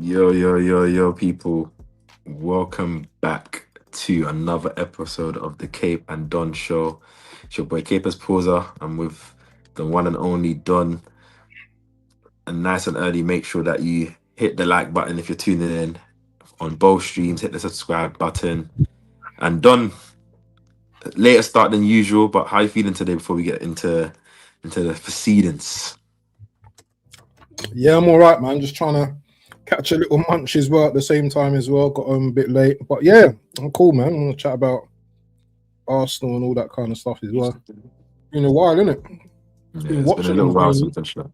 Yo, people. Welcome back to another episode of the Cape and Don Show. It's your boy Capers Pauser. I'm with the one and only Don. And nice and early, make sure that you hit the like button if you're tuning in on both streams, hit the subscribe button. And Don, later start than usual, but how you feeling today before we get into the proceedings? Yeah, I'm all right, man. Just trying to catch a little munch as well at the same time as well. Got home a bit late, but yeah, I'm cool, man. I'm gonna chat about Arsenal and all that kind of stuff as well. Been a while, isn't it? Yeah, Been it's been a watching little them while playing. since I slept.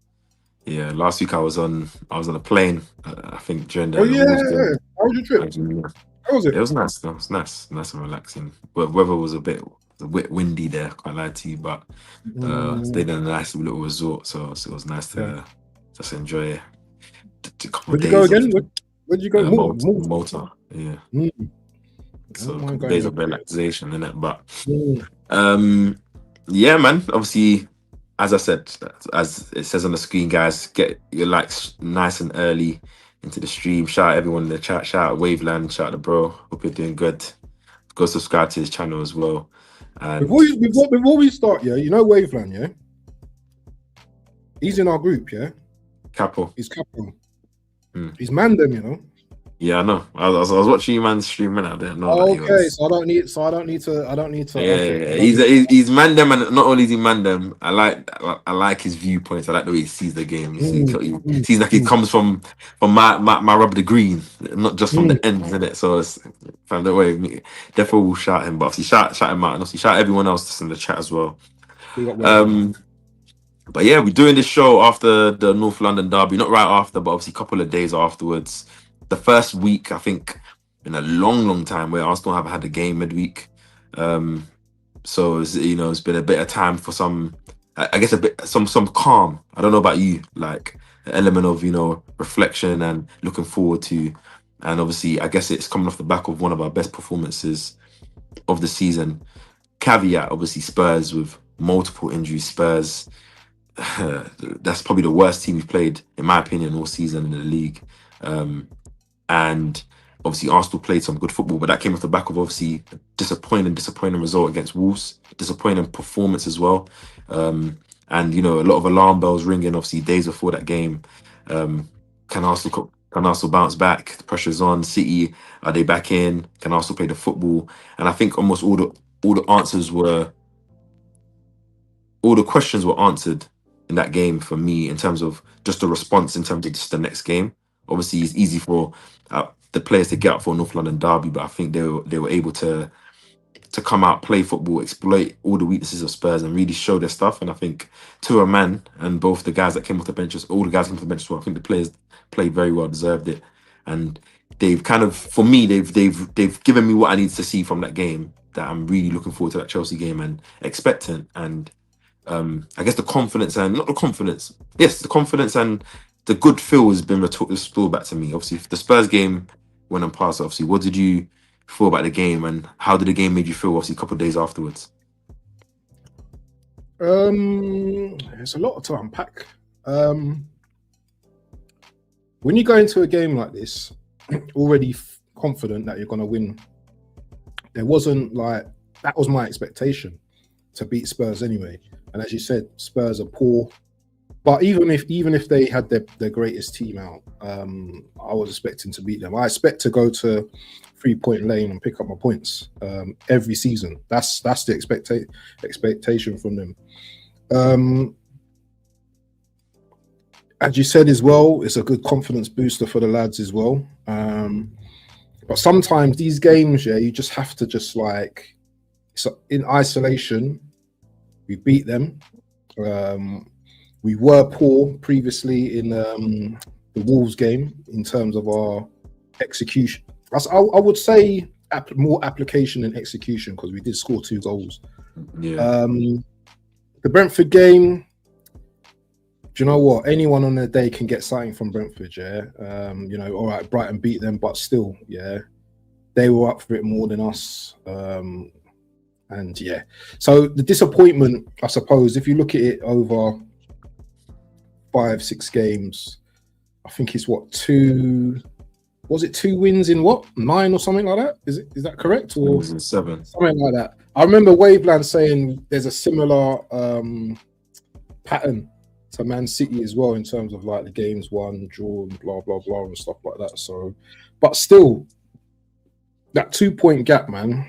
Yeah, last week I was on a plane. I think during Oh the yeah, Wolves game. how was your trip? Actually, How was it? it was nice. Though. It was nice and relaxing. But weather was a bit windy there. Can't lie to you, but Mm, stayed in a nice little resort, so it was nice yeah. to just enjoy a couple of Where'd you go days of again? Where'd you go? Malta. Malta. Yeah, Mm, I so don't a mind couple of going days over of there. relaxation in it. But Mm, um, yeah, man. Obviously, as I said, as it says on the screen, guys, get your likes nice and early into the stream. Shout out everyone in the chat. Shout out Waveland. Shout out the bro. Hope you're doing good. Go subscribe to his channel as well. Before And you, before we start, yeah, you know Waveland, yeah, he's in our group, yeah. Capo. He's Capo. Hmm. He's Mandem, you know. Yeah, I know. I was watching you man streaming. I didn't know that he Okay, was. so I don't need. So I don't need to. I don't need to. Yeah, Okay, yeah, I yeah. don't He's need. he's Mandem, and not only is he Mandem, I like his viewpoints. I like the way he sees the game. He Mm, seems like he mm, comes from my rub the green, not just from mm. the ends in it. So it's from the way definitely will shout him, but obviously shout him out, and obviously shout everyone else that's in the chat as well. We got Waveland. Um, but yeah, we're doing this show after the North London derby, not right after, but obviously a couple of days afterwards. The first week, I think, in a long time where Arsenal haven't had a game midweek. Um, so it's been a bit of time for some, I guess a bit some calm. I don't know about you, like an element of reflection and looking forward to, and obviously I guess it's coming off the back of one of our best performances of the season. Caveat, obviously Spurs with multiple injuries. Spurs, that's probably the worst team we've played in my opinion all season in the league. Um, and obviously Arsenal played some good football, but that came off the back of obviously a disappointing result against Wolves, disappointing performance as well. And a lot of alarm bells ringing obviously days before that game. Um, can Arsenal bounce back? The pressure's on. City, are they back in? Can Arsenal play the football? And I think almost all the questions were answered in that game for me in terms of just the response in terms of just the next game. Obviously, it's easy for the players to get up for North London derby, but I think they were able to come out, play football, exploit all the weaknesses of Spurs, and really show their stuff. And I think to a man, and both the guys that came off the benches, all the guys came off the bench as well. I think the players played very well, deserved it, and they've kind of, for me, they've given me what I need to see from that game. That I'm really looking forward to that Chelsea game and expectant. And I guess the confidence and not the confidence, yes, the confidence and the good feel has been restored back to me. Obviously, the Spurs game went on past. Obviously, what did you feel about the game and how did the game made you feel? Obviously, a couple of days afterwards. It's a lot to unpack. When you go into a game like this, already confident that you're going to win, there wasn't like that was my expectation to beat Spurs anyway. And as you said, Spurs are poor. But even if they had their greatest team out, I was expecting to beat them. I expect to go to 3-point lane and pick up my points every season. That's the expectation from them. As you said as well, it's a good confidence booster for the lads as well. But sometimes these games, yeah, you just have to just like, so in isolation, we beat them. We were poor previously in the Wolves game in terms of our execution. I would say more application than execution because we did score 2 goals. Yeah, The Brentford game, do you know what? Anyone on their day can get something from Brentford, yeah. All right, Brighton beat them, but still, yeah, they were up for it more than us. And yeah, so the disappointment, I suppose, if you look at it over 5-6 games, I think it's what, two. Was it 2 wins in what, 9 or something like that? Is that correct, It or was in 7. something like that? I remember Waveland saying there's a similar pattern to Man City as well in terms of like the games won, drawn, blah blah blah, and stuff like that. So, but still, that 2 point gap, man,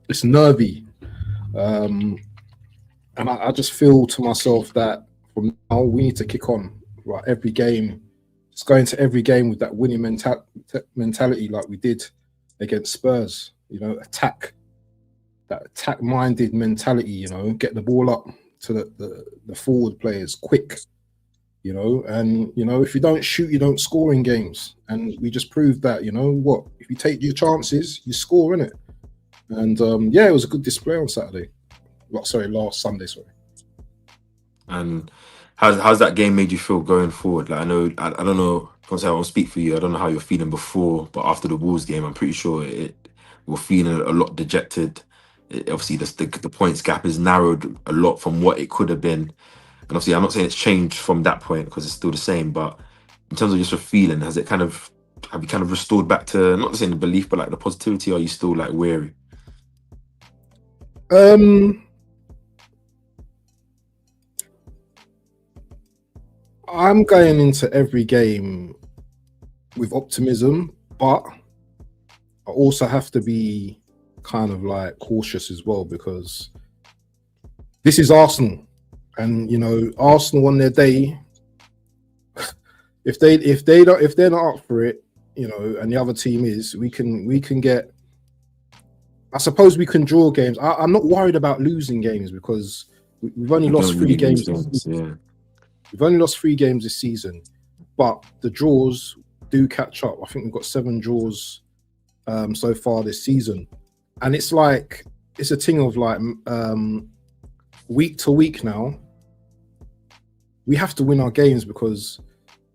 it's nervy. And I just feel to myself that from now we need to kick on. Right, every game, just go into every game with that winning mentality, like we did against Spurs. You know, that attack-minded mentality. You know, get the ball up to the forward players quick. You know, and you know, if you don't shoot, you don't score in games. And we just proved that. You know what? If you take your chances, you score in it. And yeah, it was a good display on Saturday. Last Sunday. Sorry. And how's that game made you feel going forward? Like, I know, I don't know. I won't speak for you. I don't know how you're feeling before, but after the Wolves game, I'm pretty sure we're feeling a lot dejected. Obviously, the points gap is narrowed a lot from what it could have been. And obviously, I'm not saying it's changed from that point because it's still the same. But in terms of just your feeling, have you kind of restored back to, not saying the belief, but like the positivity? Or are you still like weary? I'm going into every game with optimism, but I also have to be kind of like cautious as well, because this is Arsenal, and you know, Arsenal on their day, if they're not up for it, you know, and the other team is, we can get. I suppose we can draw games. I'm not worried about losing games because we've only lost 3 games. Yeah. We've only lost 3 games this season, but the draws do catch up. I think we've got 7 draws so far this season, and it's like, it's a thing of like week to week now. We have to win our games because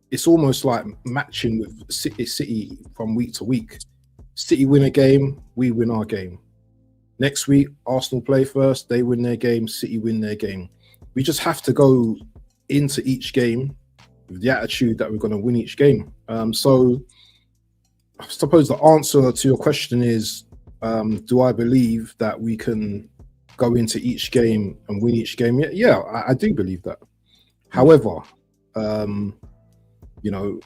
it's almost like matching with City from week to week. City win a game, we win our game. Next week, Arsenal play first, they win their game, City win their game. We just have to go into each game with the attitude that we're going to win each game. So I suppose the answer to your question is, do I believe that we can go into each game and win each game? Yeah, I do believe that. However, you know,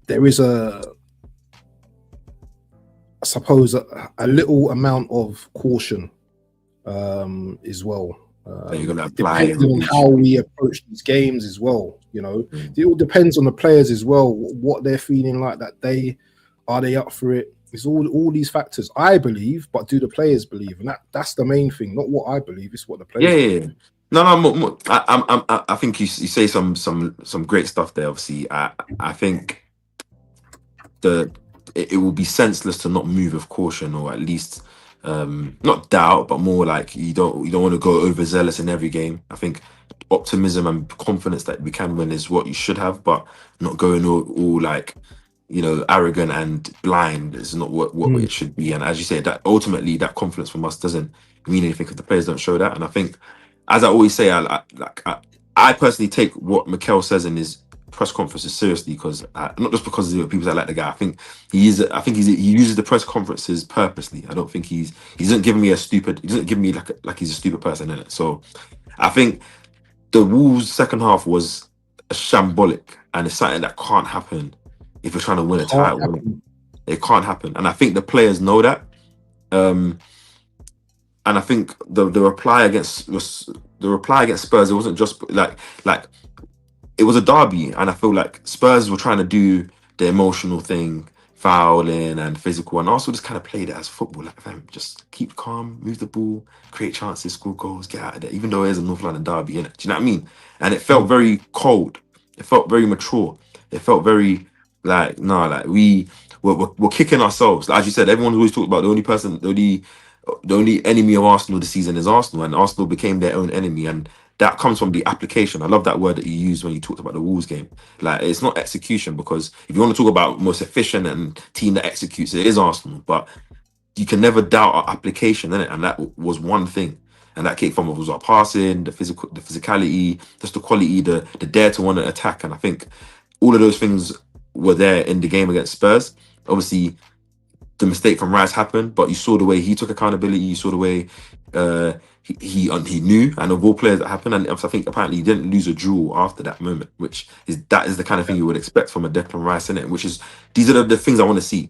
there is I suppose a little amount of caution as well. You're gonna apply depending on how we approach these games as well. You know, it all depends on the players as well, what they're feeling like that day. Are they up for it? It's all these factors, I believe, but do the players believe? And that's the main thing, not what I believe, it's what the players believe. Yeah. No. I think you say some great stuff there. Obviously, I think it will be senseless to not move with caution, or at least not doubt, but more like you don't want to go overzealous in every game. I think optimism and confidence that we can win is what you should have, but not going all like, you know, arrogant and blind is not what it should be. And as you say, that ultimately that confidence from us doesn't mean anything if the players don't show that. And I think, as I always say, I personally take what Mikel says in his press conferences seriously, because not just because of the people that like the guy. I think he uses the press conferences purposely. I don't think he doesn't give me like he's a stupid person in it. So I think the Wolves' second half was shambolic, and it's something that can't happen if you're trying to win a title. It can't happen, and I think the players know that. And I think the reply against Spurs, it wasn't just like it was a derby, and I feel like Spurs were trying to do the emotional thing, fouling and physical, and also just kind of played it as football. Like, fam, just keep calm, move the ball, create chances, score goals, get out of there. Even though it is a North London derby, innit? Do you know what I mean? And it felt very cold. It felt very mature. It felt very like, no, like we're kicking ourselves. Like, as you said, everyone's always talked about the only enemy of Arsenal this season is Arsenal, and Arsenal became their own enemy, and that comes from the application. I love that word that you used when you talked about the Wolves game. Like, it's not execution, because if you want to talk about most efficient and team that executes, it is Arsenal. But you can never doubt our application in it, and that was one thing. And that came from was our passing, the physicality, just the quality, the dare to want to attack. And I think all of those things were there in the game against Spurs. Obviously, the mistake from Rice happened, but you saw the way he took accountability. You saw the way he knew, and of all players that happened. And I think apparently he didn't lose a duel after that moment, which is the kind of thing you would expect from a Declan Rice, in it. Which is these are the things I want to see.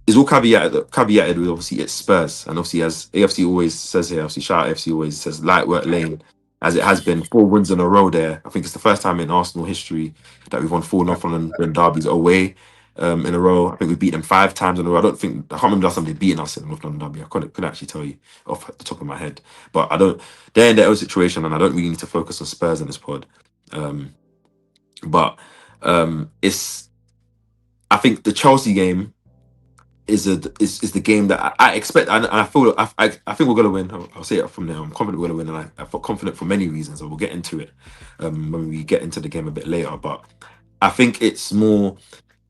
It's all caveated with obviously it's Spurs, and obviously as AFC always says here, obviously shout out AFC always says light work lane, as it has been 4 wins in a row there. I think it's the first time in Arsenal history that we've won 4 North London derbies away in a row. I think we beat them 5 times in a row. I can't remember last time they beaten us in the North London derby. I couldn't actually tell you off the top of my head, but I don't. They're in their own situation, and I don't really need to focus on Spurs in this pod. But it's. I think the Chelsea game is the game that I expect, and I feel I think we're gonna win. I'll say it from there. I'm confident we're gonna win, and I feel confident for many reasons, and we'll get into it when we get into the game a bit later. But I think it's more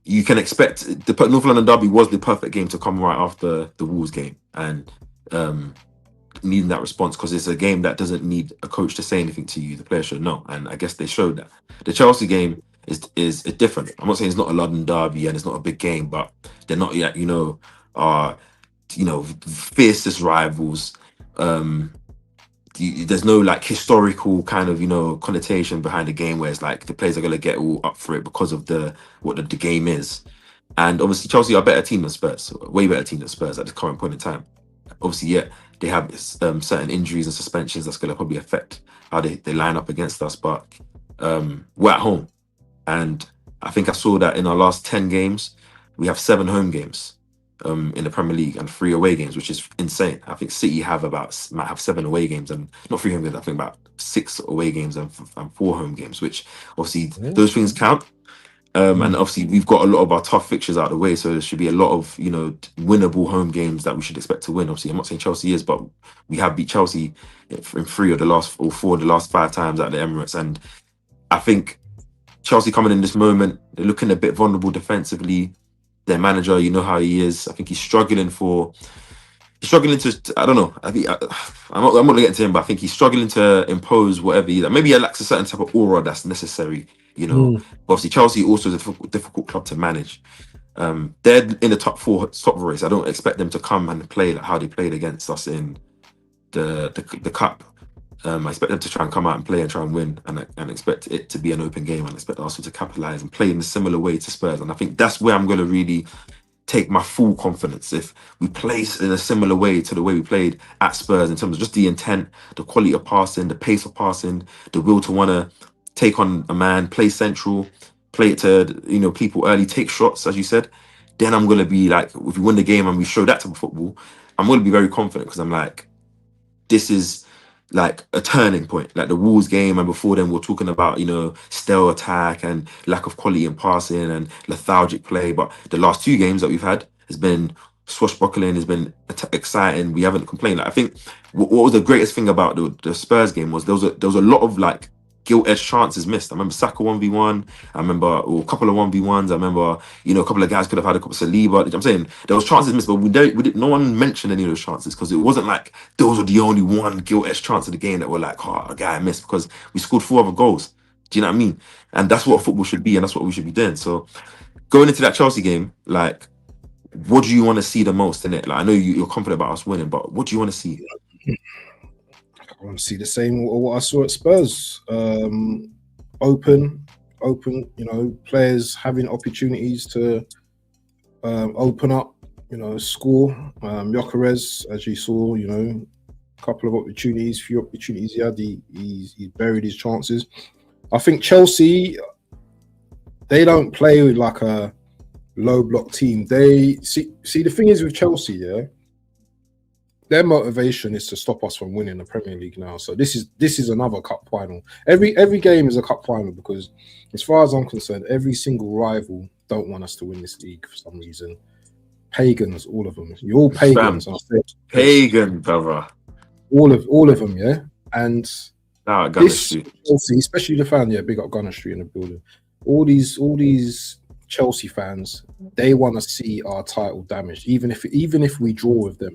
you can expect the North London derby was the perfect game to come right after the Wolves game, and needing that response because it's a game that doesn't need a coach to say anything to you. The players should know, and I guess they showed that. The Chelsea game is different. I'm not saying it's not a London derby and it's not a big game, but they're not yet, fiercest rivals. There's no like historical kind of connotation behind the game where it's like the players are gonna get all up for it because of what the game is. And obviously Chelsea are a better team than Spurs, way better team than Spurs at the current point in time. Obviously, yeah, they have certain injuries and suspensions that's going to probably affect how they line up against us. But we're at home. And I think I saw that in our last 10 games, we have 7 home games in the Premier League and 3 away games, which is insane. I think City might have 7 away games and not 3 home games, I think about 6 away games and 4 home games, which obviously those things count. And obviously we've got a lot of our tough fixtures out of the way, so there should be a lot of winnable home games that we should expect to win. Obviously, I'm not saying Chelsea is, but we have beat Chelsea in 4 of the last 5 times at the Emirates, and I think Chelsea coming in this moment, they're looking a bit vulnerable defensively. Their manager, you know how he is. I think he's struggling to. I don't know. I'm not going to get into him, but I think he's struggling to impose whatever. Maybe he lacks a certain type of aura that's necessary. But obviously Chelsea also is a difficult club to manage. They're in the top 4 race. I don't expect them to come and play like how they played against us in the cup. I expect them to try and come out and play and try and win, and expect it to be an open game, and expect Arsenal to capitalise and play in a similar way to Spurs. And I think that's where I'm going to really take my full confidence if we play in a similar way to the way we played at Spurs in terms of just the intent, the quality of passing, the pace of passing, the will to want to take on a man, play central, play it to people early, take shots, as you said. Then I'm going to be like, if we win the game and we show that type of football, I'm going to be very confident because I'm like, this is like a turning point, like the Wolves game, and before then we're talking about stale attack and lack of quality in passing and lethargic play. But the last 2 games that we've had has been swashbuckling, has been exciting. We haven't complained. Like, I think what was the greatest thing about the Spurs game was there was a lot of like gilt-edged chances missed. I remember Saka 1v1. I remember a couple of 1v1s. I remember, a couple of guys could have had a couple of Saliba. I'm saying there was chances missed, but no one mentioned any of those chances because it wasn't like those were the only one gilt-edged chance of the game that were like, oh, a guy missed, because we scored 4 other goals. Do you know what I mean? And that's what football should be, and that's what we should be doing. So going into that Chelsea game, like, what do you want to see the most in it? Like, I know you're confident about us winning, but what do you want to see? I want to see the same what I saw at Spurs. Open, players having opportunities to open up, score. Gyökeres, as you saw, a couple of opportunities, few opportunities he had, he buried his chances. I think Chelsea, they don't play with like a low block team. They see the thing is with Chelsea, yeah, their motivation is to stop us from winning the Premier League now. So this is another cup final. Every game is a cup final because, as far as I'm concerned, every single rival don't want us to win this league for some reason. Pagans, all of them. You're all pagans. Pagan, brother. All of them, yeah. And this Chelsea, especially the fan, yeah, big up Gunner Street in the building. All these Chelsea fans, they want to see our title damaged, even if we draw with them.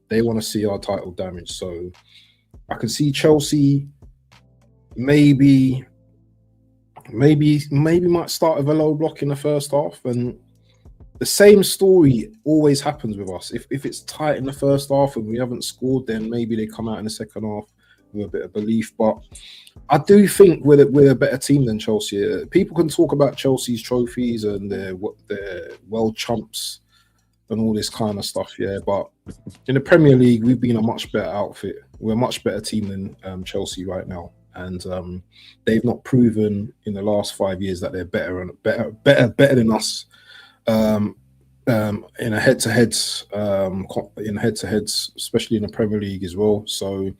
They want to see our title damaged. So I can see Chelsea maybe maybe might start with a low block in the first half, and the same story always happens with us. If it's tight in the first half and we haven't scored, then maybe they come out in the second half with a bit of belief. But I do think we're a better team than Chelsea. People can talk about Chelsea's trophies and their world chumps and all this kind of stuff, yeah. But in the Premier League, we've been a much better outfit. We're a much better team than Chelsea right now, and they've not proven in the last 5 years that they're better than us. In a head-to-heads, especially in the Premier League as well. So,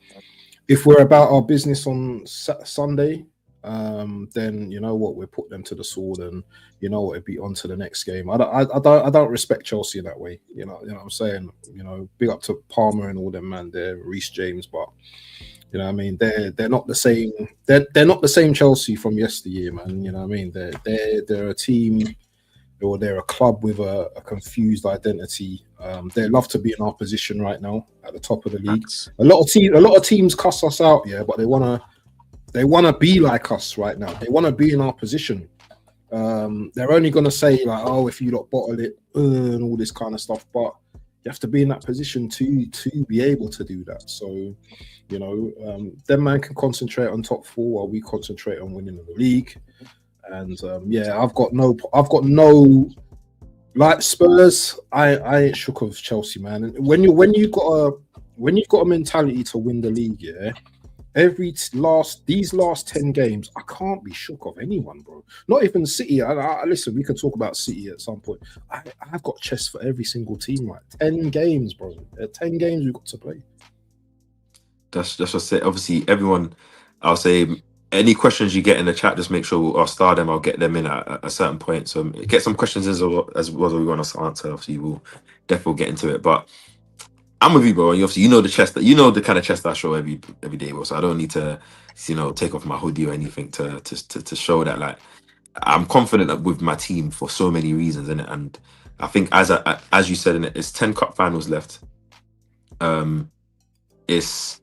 if we're about our business on Sunday, then you know what, we'll put them to the sword, and you know what, it'd be on to the next game. I don't respect Chelsea that way. You know what I'm saying. You know, big up to Palmer and all them, man. They're Reece James, but you know what I mean. They're not the same. They're not the same Chelsea from yesteryear, man. You know what I mean. They're a team, or they're a club with a confused identity. They love to be in our position right now at the top of the league. A lot of teams cuss us out, yeah, but they wanna be like us right now. They want to be in our position. They're only gonna say like, oh, if you don't bottle it and all this kind of stuff, but you have to be in that position to be able to do that. So, you know, them man can concentrate on top four while we concentrate on winning the league. And yeah, I've got no like Spurs. I ain't shook of Chelsea, man. And when you've got a mentality to win the league, yeah. These last 10 games, I can't be shook of anyone, bro. Not even City. Listen, we can talk about City at some point. I've got chest for every single team, right? 10 games, bro. 10 games we've got to play. That's what I say. Obviously, everyone, I'll say, any questions you get in the chat, just make sure I'll star them. I'll get them in at a certain point. So get some questions as well as we want us to answer. Obviously, we'll definitely get into it. But I'm with you, bro. And obviously, you know the kind of chest I show every day, bro. So I don't need to, take off my hoodie or anything to show that. Like, I'm confident with my team for so many reasons, innit? And I think as you said, in it's 10 cup finals left. It's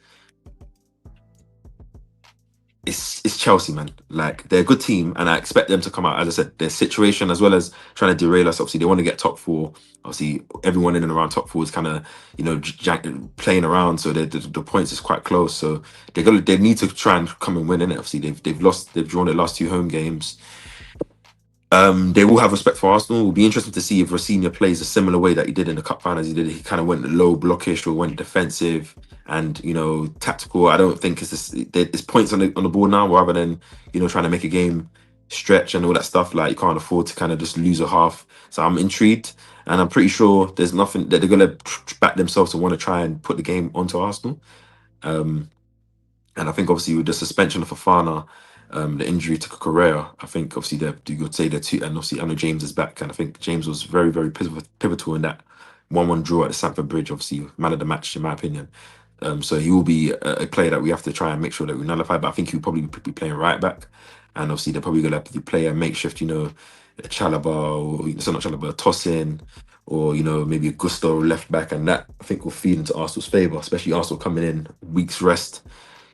Chelsea, man. Like, they're a good team, and I expect them to come out. As I said, their situation, as well as trying to derail us. Obviously, they want to get top four. Obviously, everyone in and around top four is kind of, playing around. So the points is quite close. So they need to try and come and win, innit? Obviously, they've drawn their last two home games. They will have respect for Arsenal. It will be interesting to see if Rafinha plays a similar way that he did in the cup finals. He kind of went low blockish or went defensive and tactical. I don't think there's points on the board now rather than trying to make a game stretch and all that stuff. Like, you can't afford to kind of just lose a half. So I'm intrigued, and I'm pretty sure there's nothing that they're gonna back themselves to want to try and put the game onto Arsenal. And I think obviously with the suspension of Fofana, the injury to Correa, I think obviously you could say they're two, and obviously I know James is back, and I think James was very, very pivotal in that 1-1 draw at the Stamford Bridge, obviously man of the match in my opinion. So he will be a player that we have to try and make sure that we nullify, but I think he'll probably be playing right back, and obviously they're probably gonna have to play a makeshift, Chalobah, or not Chalobah, Tosin, or maybe a Gusto left back, and that I think will feed into Arsenal's favour, especially Arsenal coming in week's rest.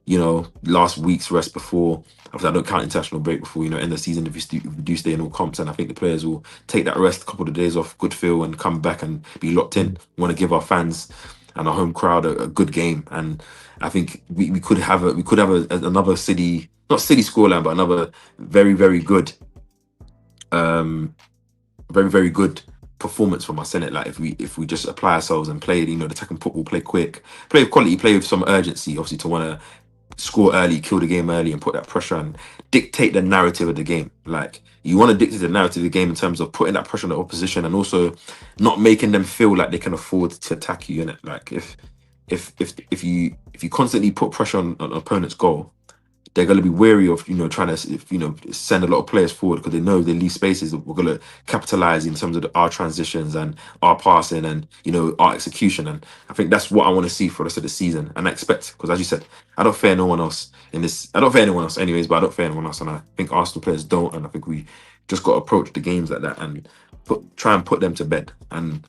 Last week's rest before, obviously I don't count international break before, end of the season if we do stay in all comps, and I think the players will take that rest, a couple of days off, good feel, and come back and be locked in. We want to give our fans and our home crowd a good game, and I think we could have another City, not City scoreline, but another very, very good, very, very good performance from us, innit? Like, if we just apply ourselves and play, the attacking football, play quick, play with quality, play with some urgency, obviously to want to score early, kill the game early, and put that pressure and dictate the narrative of the game. Like, you want to dictate the narrative of the game in terms of putting that pressure on the opposition, and also not making them feel like they can afford to attack you, innit? Like, if you constantly put pressure on an opponent's goal, they're going to be wary of trying to send a lot of players forward, because they know they leave spaces that we're going to capitalize in terms of our transitions and our passing and our execution. And I think that's what I want to see for the rest of the season, and I expect, because as you said, I don't fear no one else in this. I don't fear anyone else anyways, but I don't fear anyone else, and I think Arsenal players don't. And I think we just got to approach the games like that and try and put them to bed and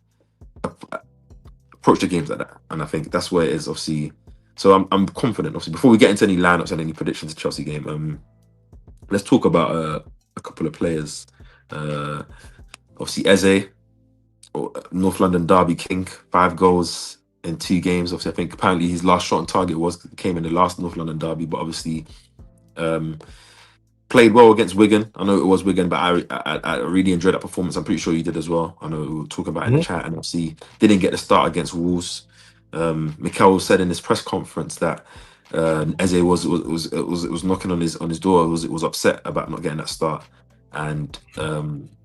approach the games like that. And I think that's where it is, obviously. So I'm confident. Obviously, before we get into any lineups and any predictions of the Chelsea game, let's talk about a couple of players. Uh, Obviously, Eze, North London Derby King, 5 goals in 2 games. Obviously, I think apparently his last shot on target came in the last North London Derby, but obviously um, played well against Wigan. I know it was Wigan, but I really enjoyed that performance. I'm pretty sure you did as well. I know we were talking about it in the Mhm. chat, and obviously didn't get the start against Wolves. Mikel said in his press conference that Eze was knocking on his door. It was upset about not getting that start, and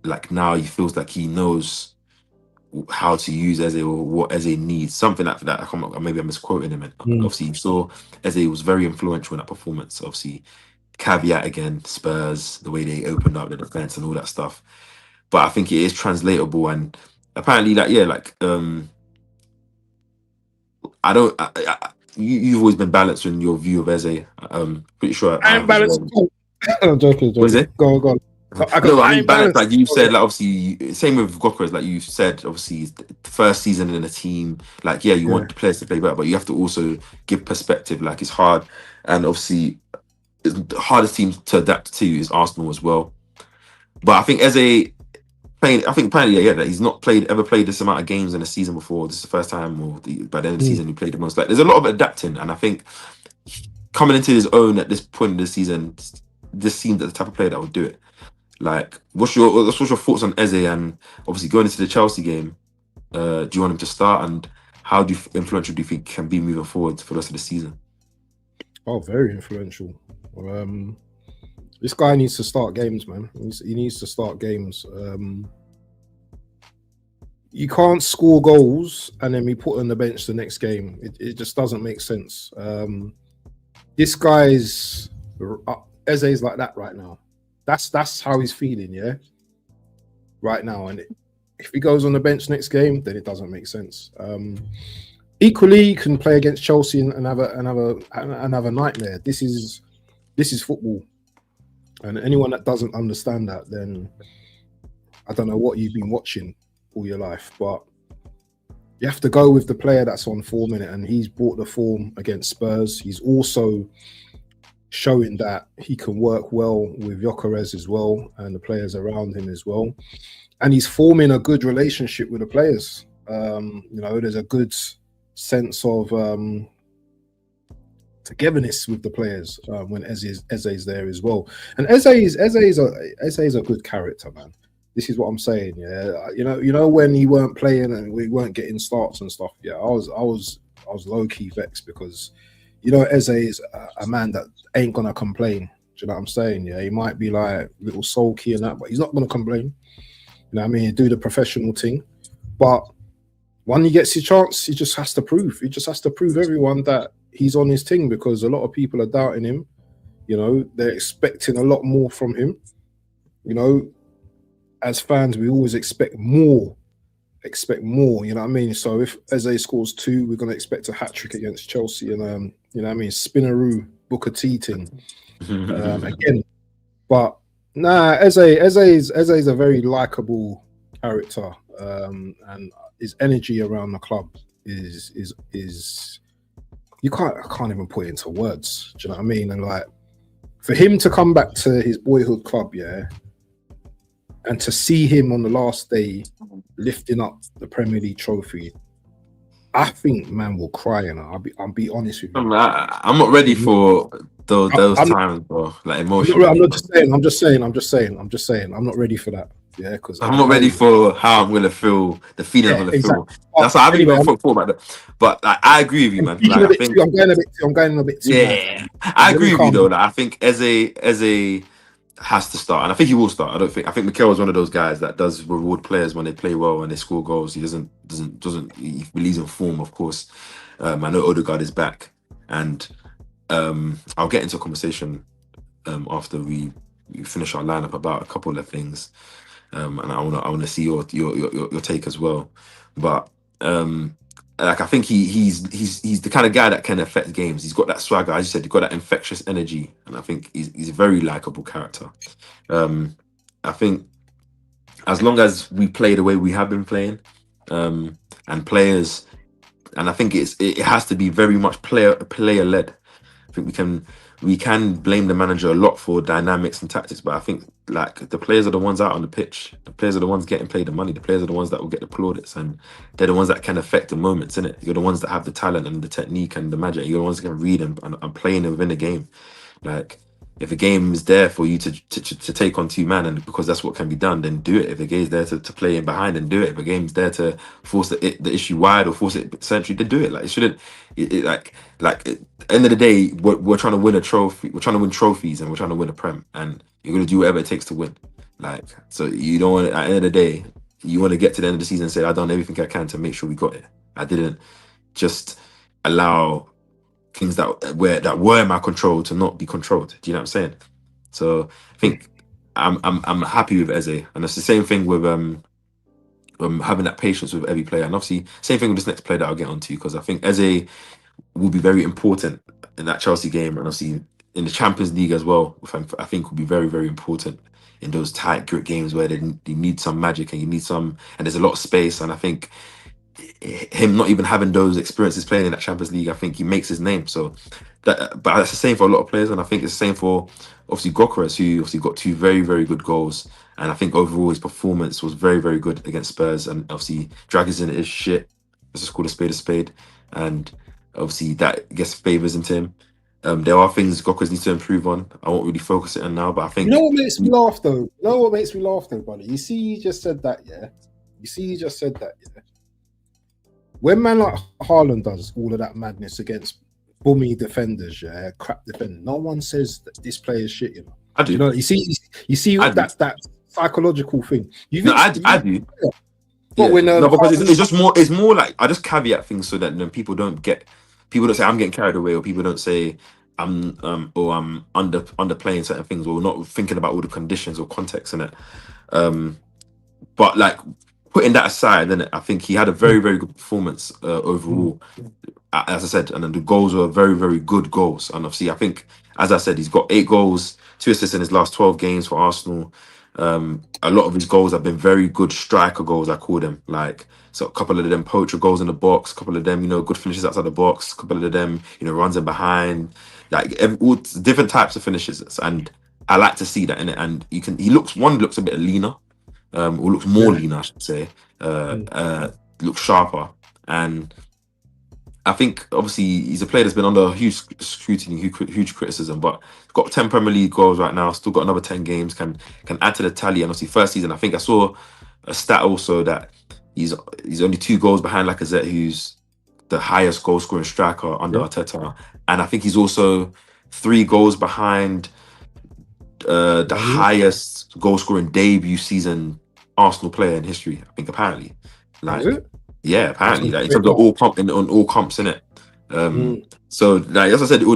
like now he feels like he knows how to use Eze or what Eze needs. Something like that. I can't, maybe I'm misquoting him. And Mm. obviously, you saw Eze was very influential in that performance. Obviously, caveat again, Spurs, the way they opened up the defense and all that stuff. But I think it is translatable, and apparently, like I don't. You've always been balanced in your view of Eze. Pretty sure I Iron have as balance. well. I'm joking, What is joking. it? Go on, go on. I got No, I mean iron balance. balance. Like you said, like obviously, same with Gokras. Like you said, obviously, it's the first season in a team. Like, yeah, you Yeah. want the players to play better, but you have to also give perspective. Like it's hard, and obviously, the hardest team to adapt to is Arsenal as well. But I think Eze playing, I think apparently, that he's not ever played this amount of games in a season before. This is the first time, or by the end of the Mm. season, he played the most. Like, there's a lot of adapting, and I think coming into his own at this point in the season, this seems like the type of player that would do it. Like, what's your thoughts on Eze, and obviously going into the Chelsea game? Do you want him to start, and how influential do you think can be moving forward for the rest of the season? Oh, very influential. This guy needs to start games, man. He needs to start games. You can't score goals and then be put on the bench the next game. It just doesn't make sense. This guy's Eze's like that right now. That's how he's feeling, yeah, right now. And if he goes on the bench next game, then it doesn't make sense. Equally, he can play against Chelsea and have another nightmare. This is football, and anyone that doesn't understand that, then I don't know what you've been watching all your life, but you have to go with the player that's on form in it, and he's brought the form against Spurs. He's also showing that he can work well with Gyökeres as well and the players around him as well, and he's forming a good relationship with the players. There's a good sense of togetherness with the players when Eze's there as well. And Eze's a good character, man. This is what I'm saying. Yeah, you know when he weren't playing and we weren't getting starts and stuff. Yeah, I was low key vexed because Eze is a man that ain't gonna complain. Do you know what I'm saying? Yeah, he might be like a little sulky and that, but he's not gonna complain. You know what I mean? He do the professional thing, but when he gets his chance, he just has to prove. He just has to prove everyone that he's on his thing, because a lot of people are doubting him. They're expecting a lot more from him. As fans, we always expect more. You know what I mean? So if Eze scores 2, we're going to expect a hat trick against Chelsea, and Spinaroo Booker T thing again. But nah, Eze's a very likable character, and his energy around the club is I can't even put it into words. Do you know what I mean? And like, for him to come back to his boyhood club, yeah, and to see him on the last day lifting up the Premier League trophy, I think man will cry. And I'll be honest with you. I'm not ready for those I'm times, bro. Like emotionally, I'm not just saying. I'm not ready for that. Yeah, because I'm I not ready know. for how I'm gonna feel, the feeling I'm Yeah, gonna feel. exactly. But That's why I haven't anyway, even thought about that. But like, I agree with you, I'm man. speaking Like, a I bit think, too. I'm going a bit too mad. yeah, Let I me agree with you calm though. down. Like, I think Eze has to start, and I think he will start. I think Mikel is one of those guys that does reward players when they play well and they score goals. He doesn't. He believes in form, of course. I know Odegaard is back, and I'll get into a conversation after we finish our lineup about a couple of things, and I wanna see your take as well. But like, I think he's the kind of guy that can affect games. He's got that swagger, as you said. He's got that infectious energy, and I think he's a very likable character. I think as long as we play the way we have been playing, and players, and I think it has to be very much player led. I think we can blame the manager a lot for dynamics and tactics, but I think like the players are the ones out on the pitch. The players are the ones getting paid the money. The players are the ones that will get the plaudits, and they're the ones that can affect the moments, innit? You're the ones that have the talent and the technique and the magic. You're the ones that can read and play in within the game. Like if a game is there for you to take on two man, and because that's what can be done, then do it. If a game's there to play in behind, then do it. If a game's there to force the issue wide or force it century, then do it. Like it shouldn't. At the end of the day, we're trying to win a trophy. We're trying to win trophies, and we're trying to win a prem, and you're gonna do whatever it takes to win. Like so, you don't want. At the end of the day, you want to get to the end of the season and say, "I've done everything I can to make sure we got it. I didn't just allow." Things that were in my control to not be controlled. Do you know what I'm saying? So I think I'm happy with Eze, and it's the same thing with having that patience with every player, and obviously same thing with this next player that I'll get onto because I think Eze will be very important in that Chelsea game, and obviously in the Champions League as well. I think will be very very important in those tight grit games where they need some magic and you need some, and there's a lot of space, and I think him not even having those experiences playing in that Champions League, I think he makes his name. So that, but that's the same for a lot of players, and I think it's the same for obviously Gokeres, who obviously got two very very good goals, and I think overall his performance was very very good against Spurs, and obviously Dragic is shit. Let's just call a spade, and obviously that gets favours into him. There are things Gokeres needs to improve on. I won't really focus it on now, but I think You know what makes me laugh though? You know what makes me laugh though, buddy? You see, you just said that, yeah. When man like Haaland does all of that madness against bummy defenders, yeah, crap defenders, no one says that this player is shit. You know, I do. you know, you see that psychological thing. You No, think I do. But when no, because Haaland- it's just more. It's more like I just caveat things so that people don't say I'm getting carried away, or people don't say I'm underplaying certain things, or not thinking about all the conditions or context in it. But like putting that aside, then I think he had a very very good performance overall. As I said, and then the goals were very very good goals, and obviously I think, as I said, he's got 8 goals, 2 assists in his last 12 games for Arsenal. A lot of his goals have been very good striker goals, I call them. Like, so a couple of them poacher goals in the box, a couple of them, good finishes outside the box, a couple of them, runs in behind, like all different types of finishes. And I like to see that in it. And he looks a bit leaner, or looks more leaner, I should say. Looks sharper. And I think obviously he's a player that's been under huge scrutiny, huge criticism, but got 10 Premier League goals right now. Still got another 10 games. Can add to the tally. And obviously first season, I think I saw a stat also that he's only 2 goals behind Lacazette, who's the highest goal scoring striker under Arteta, and I think he's also 3 goals behind the highest goal scoring debut season Arsenal player in history. I think apparently, like. Yeah, apparently, like in terms of on all comps in it. So, like as I said, you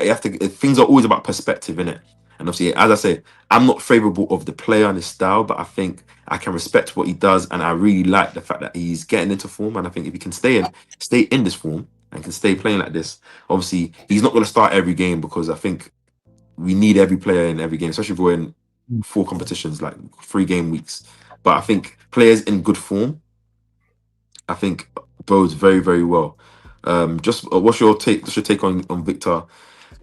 have to. Things are always about perspective in it, and obviously, as I say, I'm not favorable of the player and his style, but I think I can respect what he does, and I really like the fact that he's getting into form. And I think if he can stay in this form and can stay playing like this, obviously, he's not going to start every game because I think we need every player in every game, especially if we're in 4 competitions, like 3 game weeks. But I think players in good form, I think bodes very, very well. Just what's your take? What's your take on Victor?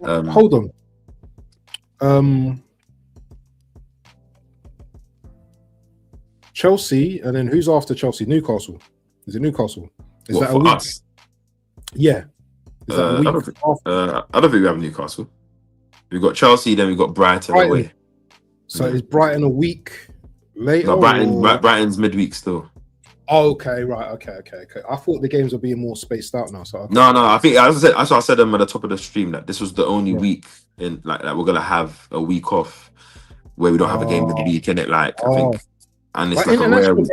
Hold on. Chelsea, and then who's after Chelsea? Newcastle. Is it Newcastle? Is that a week? Us? Yeah. Is that a week? I don't think we have Newcastle. We've got Chelsea, then we've got Brighton away. So is Brighton a week later? No, Brighton's midweek still. Oh, okay, right, okay. I thought the games were being more spaced out now. So okay. No, I think as I said at the top of the stream that this was the only week in like that we're gonna have a week off where we don't have a game midweek in it. Like I think, and it's like a rare week,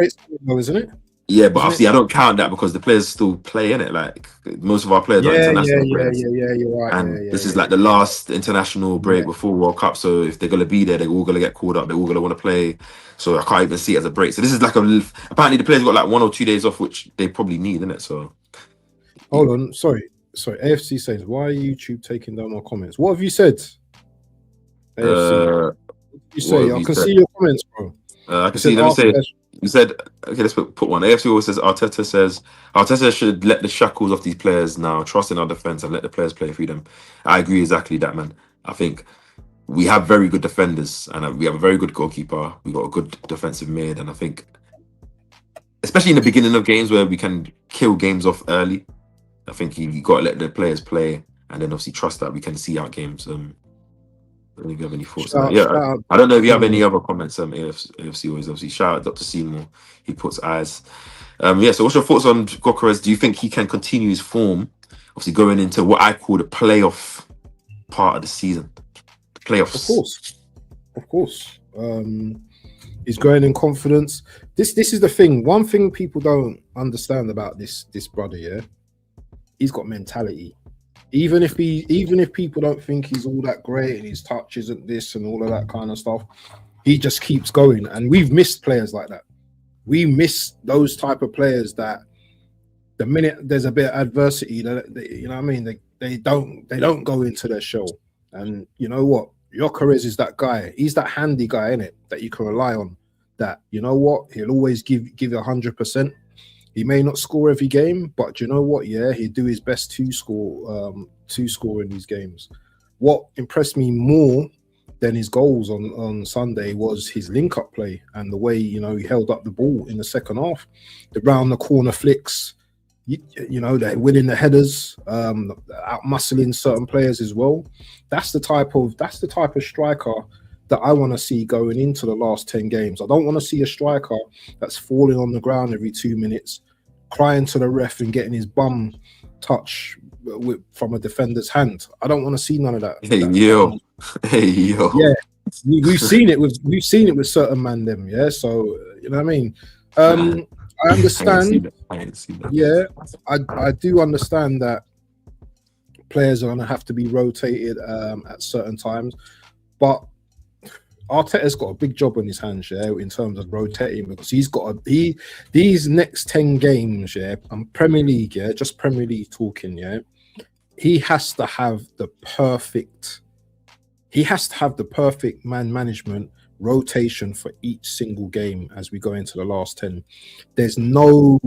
isn't it? Yeah, but obviously I don't count that because the players still play in it. Like most of our players are international players. Yeah, you're right. And this is like the last international break before World Cup. So if they're gonna be there, they're all gonna get called up. They're all gonna want to play. So I can't even see it as a break. So this is like apparently the players got like 1 or 2 days off, which they probably need, innit? So hold on, sorry. AFC says, why are YouTube taking down my comments? What have you said? AFC. You say I can see your comments, bro. I can see. Let me say. You said, okay, let's put one. AFC always says Arteta should let the shackles off these players now, trust in our defense and let the players play freedom. I agree exactly that, man. I think we have very good defenders, and we have a very good goalkeeper. We got a good defensive mid, and I think, especially in the beginning of games where we can kill games off early, I think you got to let the players play, and then obviously trust that we can see out games. I don't know if you have any thoughts on that. Shout Yeah, out I don't know if you have to any other comments. AFC always obviously shout out Dr. Seymour. He puts eyes. Yeah. So, what's your thoughts on Gokares? Do you think he can continue his form? Obviously, going into what I call the playoff part of the season, the of playoffs. course, of course. He's growing in confidence. This is the thing. One thing people don't understand about this brother, yeah, he's got mentality. Even if people don't think he's all that great and his touch isn't this and all of that kind of stuff, he just keeps going. And we've missed players like that. We miss those type of players that the minute there's a bit of adversity, you know what I mean, they don't go into their show. And you know what? Gyökeres is that guy. He's that handy guy, in it, that you can rely on. That, you know what, he'll always give you 100%. He may not score every game, but you know what? Yeah, he'd do his best to score in these games. What impressed me more than his goals on Sunday was his link-up play and the way, you know, he held up the ball in the second half. The round the corner flicks, you know, they're winning the headers, out muscling certain players as well. That's the type of striker that I want to see going into the last 10 games. I don't want to see a striker that's falling on the ground every 2 minutes, crying to the ref and getting his bum touch from a defender's hand. I don't want to see none of that. Hey yo. Yeah, we've seen it with certain man them. Yeah, so you know what I mean. I understand. I ain't seen that. Yeah, I do understand that players are going to have to be rotated at certain times, but Arteta's got a big job on his hands, yeah, in terms of rotating, because he's got these next 10 games, yeah, and Premier League, yeah, just Premier League talking, yeah, he has to have the perfect man management rotation for each single game as we go into the last 10. There's no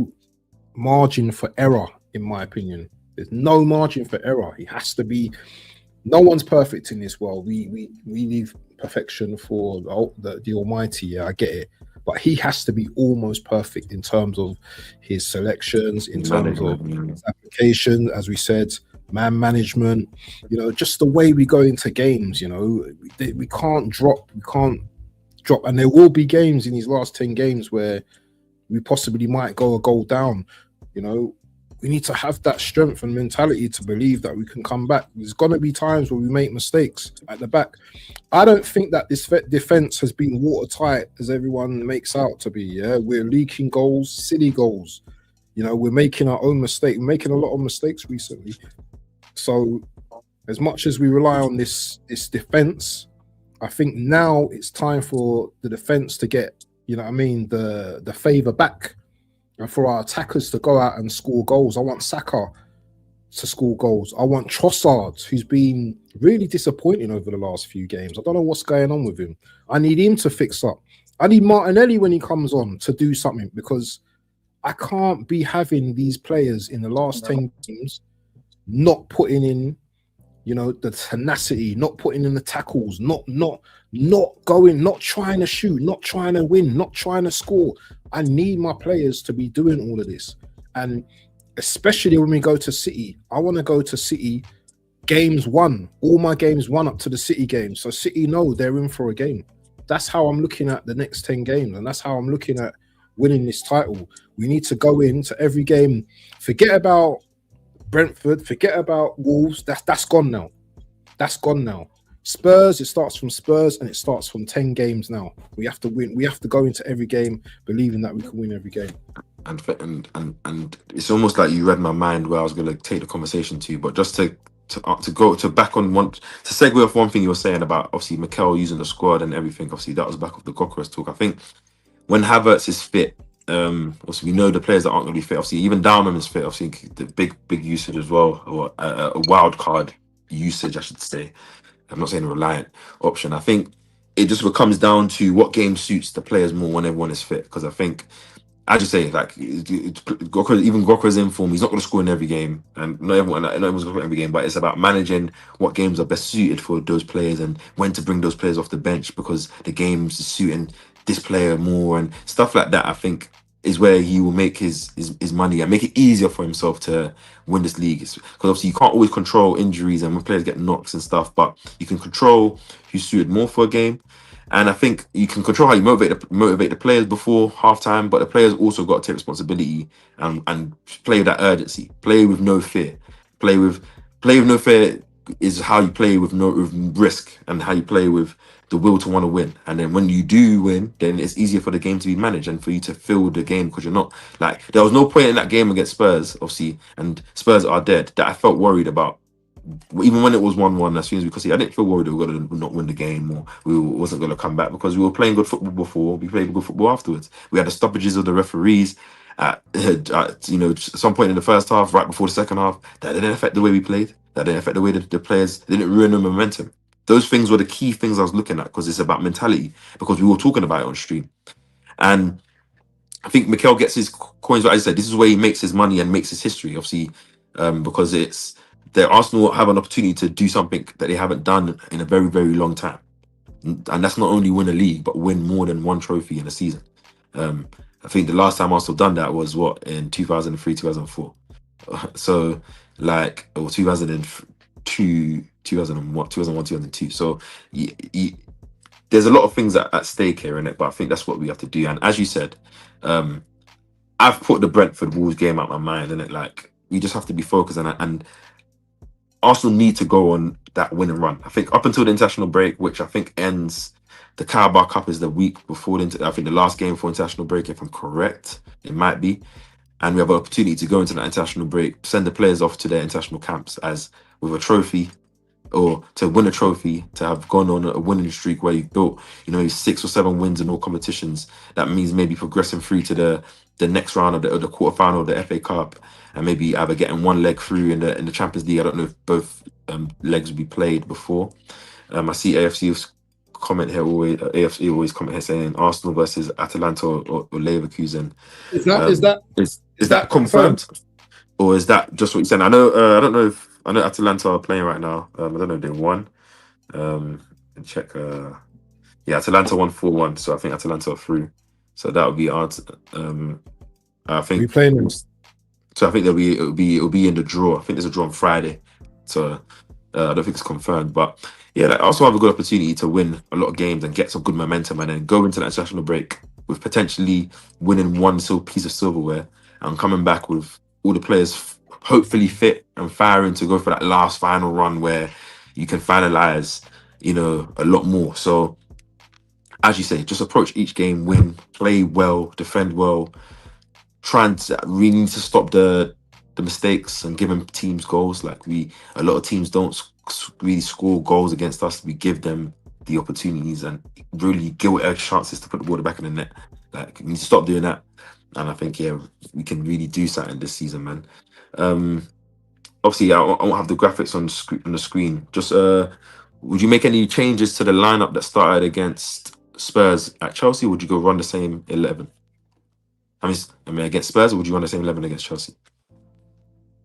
margin for error, in my opinion. There's no margin for error. He has to be. No one's perfect in this world. We leave perfection for the Almighty. Yeah, I get it, but he has to be almost perfect in terms of his selections, in terms of his application, as we said, man management. You know, just the way we go into games. You know, we can't drop. And there will be games in these last 10 games where we possibly might go a goal down. You know, we need to have that strength and mentality to believe that we can come back. There's going to be times where we make mistakes at the back. I don't think that this defense has been watertight as everyone makes out to be. Yeah, we're leaking goals, silly goals. You know, we're making our own mistake. We're making a lot of mistakes recently. So, as much as we rely on this defense, I think now it's time for the defense to get, you know what I mean, the favor back. And for our attackers to go out and score goals. I want Saka to score goals. I want Trossard, who's been really disappointing over the last few games. I don't know what's going on with him. I need him to fix up. I need Martinelli when he comes on to do something, because I can't be having these players in the last 10 games not putting in, you know, the tenacity, not putting in the tackles, not going, not trying to shoot, not trying to win, not trying to score. I need my players to be doing all of this. And especially when we go to City, I want to go to City games one, all my games one up to the City game. So City know they're in for a game. That's how I'm looking at the next 10 games. And that's how I'm looking at winning this title. We need to go into every game. Forget about Brentford, forget about Wolves. That's gone now. That's gone now. Spurs, it starts from Spurs and it starts from 10 games now. We have to win. We have to go into every game believing that we can win every game. And it's almost like you read my mind where I was going to take the conversation to, but just to go to back on one, to segue off one thing you were saying about obviously Mikel using the squad and everything. Obviously that was back of the Gyökeres talk. I think when Havertz is fit, obviously we know the players that aren't going to be fit. Obviously even Dalman is fit. Obviously the big usage as well, or a wild card usage, I should say. I'm not saying a reliant option. I think it just comes down to what game suits the players more when everyone is fit. Because I think I just say like even Gokra's in form. He's not going to score in every game, and not everyone's going to score in every game. But it's about managing what games are best suited for those players and when to bring those players off the bench because the games is suiting this player more and stuff like that. I think is where he will make his money and make it easier for himself to win this league. Because obviously you can't always control injuries and when players get knocks and stuff, but you can control who's suited more for a game. And I think you can control how you motivate the players before halftime, but the players also got to take responsibility and play with that urgency. Play with no fear. Play with play with no fear is how you play with no with risk and how you play with the will to want to win. And then when you do win, then it's easier for the game to be managed and for you to fill the game because you're not like there was no point in that game against Spurs, obviously, and Spurs are dead that I felt worried about even when it was 1-1, as soon as we could see, I didn't feel worried we were going to not win the game or we wasn't going to come back because we were playing good football before. We played good football afterwards. We had the stoppages of the referees at some point in the first half, right before the second half. That didn't affect the way we played. That didn't affect the way that the players didn't ruin the momentum. Those things were the key things I was looking at because it's about mentality. Because we were talking about it on stream, and I think Mikel gets his coins. Like I said, this is where he makes his money and makes his history. Obviously, because it's the Arsenal have an opportunity to do something that they haven't done in a very, very long time, and that's not only win a league but win more than one trophy in a season. Um, I think the last time Arsenal done that was what in 2003, 2004. So like or 2002, 2001, 2001, 2002. So there's a lot of things at stake here in it, but I think that's what we have to do. And as you said, um, I've put the Brentford Wolves game out my mind, and it like we just have to be focused on it. And Arsenal need to go on that win and run. I think up until the international break, which I think ends, the Carabao Cup is the week before I think the last game for international break, if I'm correct, it might be. And we have an opportunity to go into that international break, send the players off to their international camps as with a trophy or to win a trophy, to have gone on a winning streak where you've built, 6 or 7 wins in all competitions. That means maybe progressing through to the next round of the quarterfinal of the FA Cup, and maybe either getting one leg through in the Champions League. I don't know if both legs will be played before. I see AFC comment here always. AFC always comment here saying Arsenal versus Atalanta or Leverkusen. Is that confirmed? Or is that just what you said? I know. I know Atalanta are playing right now. I don't know if they won. Check. Yeah, Atalanta won 4-1, so I think Atalanta are through. So that would be our. I think. We playing. So I think it'll be in the draw. I think there's a draw on Friday. So I don't think it's confirmed, but yeah, like, also have a good opportunity to win a lot of games and get some good momentum, and then go into that international break with potentially winning one piece of silverware and coming back with all the players hopefully fit and firing to go for that last final run where you can finalize, a lot more. So as you say, just approach each game, win, play well, defend well, trying to really need to stop the mistakes and giving teams goals. Like a lot of teams don't really score goals against us. We give them the opportunities and really gilt edge chances to put the ball back in the net. Like we need to stop doing that. And I think we can really do something this season, man. Obviously, I won't have the graphics on the screen. Just would you make any changes to the lineup that started against Spurs at Chelsea? Or would you go run the same 11? I mean, against Spurs, or would you run the same 11 against Chelsea?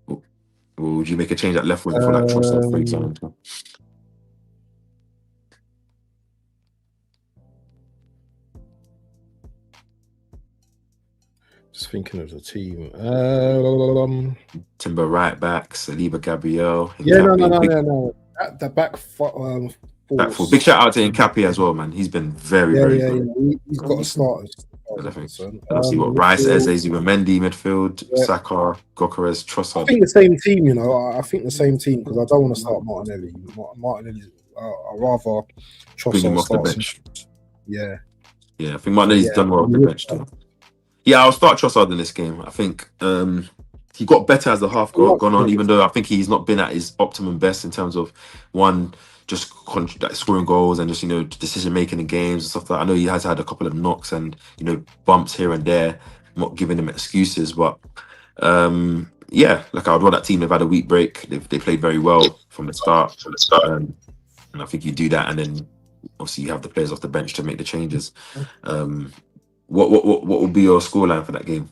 Or would you make a change at left wing for like Trossard, for example? Just thinking of the team. Timber right back, Saliba, Gabriel. Yeah, no. The back four. Big shout out to Nkapie as well, man. He's been very good. Yeah. He's got a start. And see what Rice, Eze, Zubimendi, midfield, Saka, Gokeres, Trossard. I think the same team, I think the same team because I don't want to start Martinelli. Martinelli, I'd rather bring him Trossard off the bench. Yeah, I think Martinelli's done well off the bench too. Yeah, I'll start Trossard in this game. I think he got better as the half gone on, even though I think he's not been at his optimum best in terms of just scoring goals and just decision making in games and stuff like that. I know he has had a couple of knocks and bumps here and there. I'm not giving him excuses, but like I would want that team. They've had a week break. They played very well from the start, and I think you do that, and then obviously you have the players off the bench to make the changes. What would be your scoreline for that game?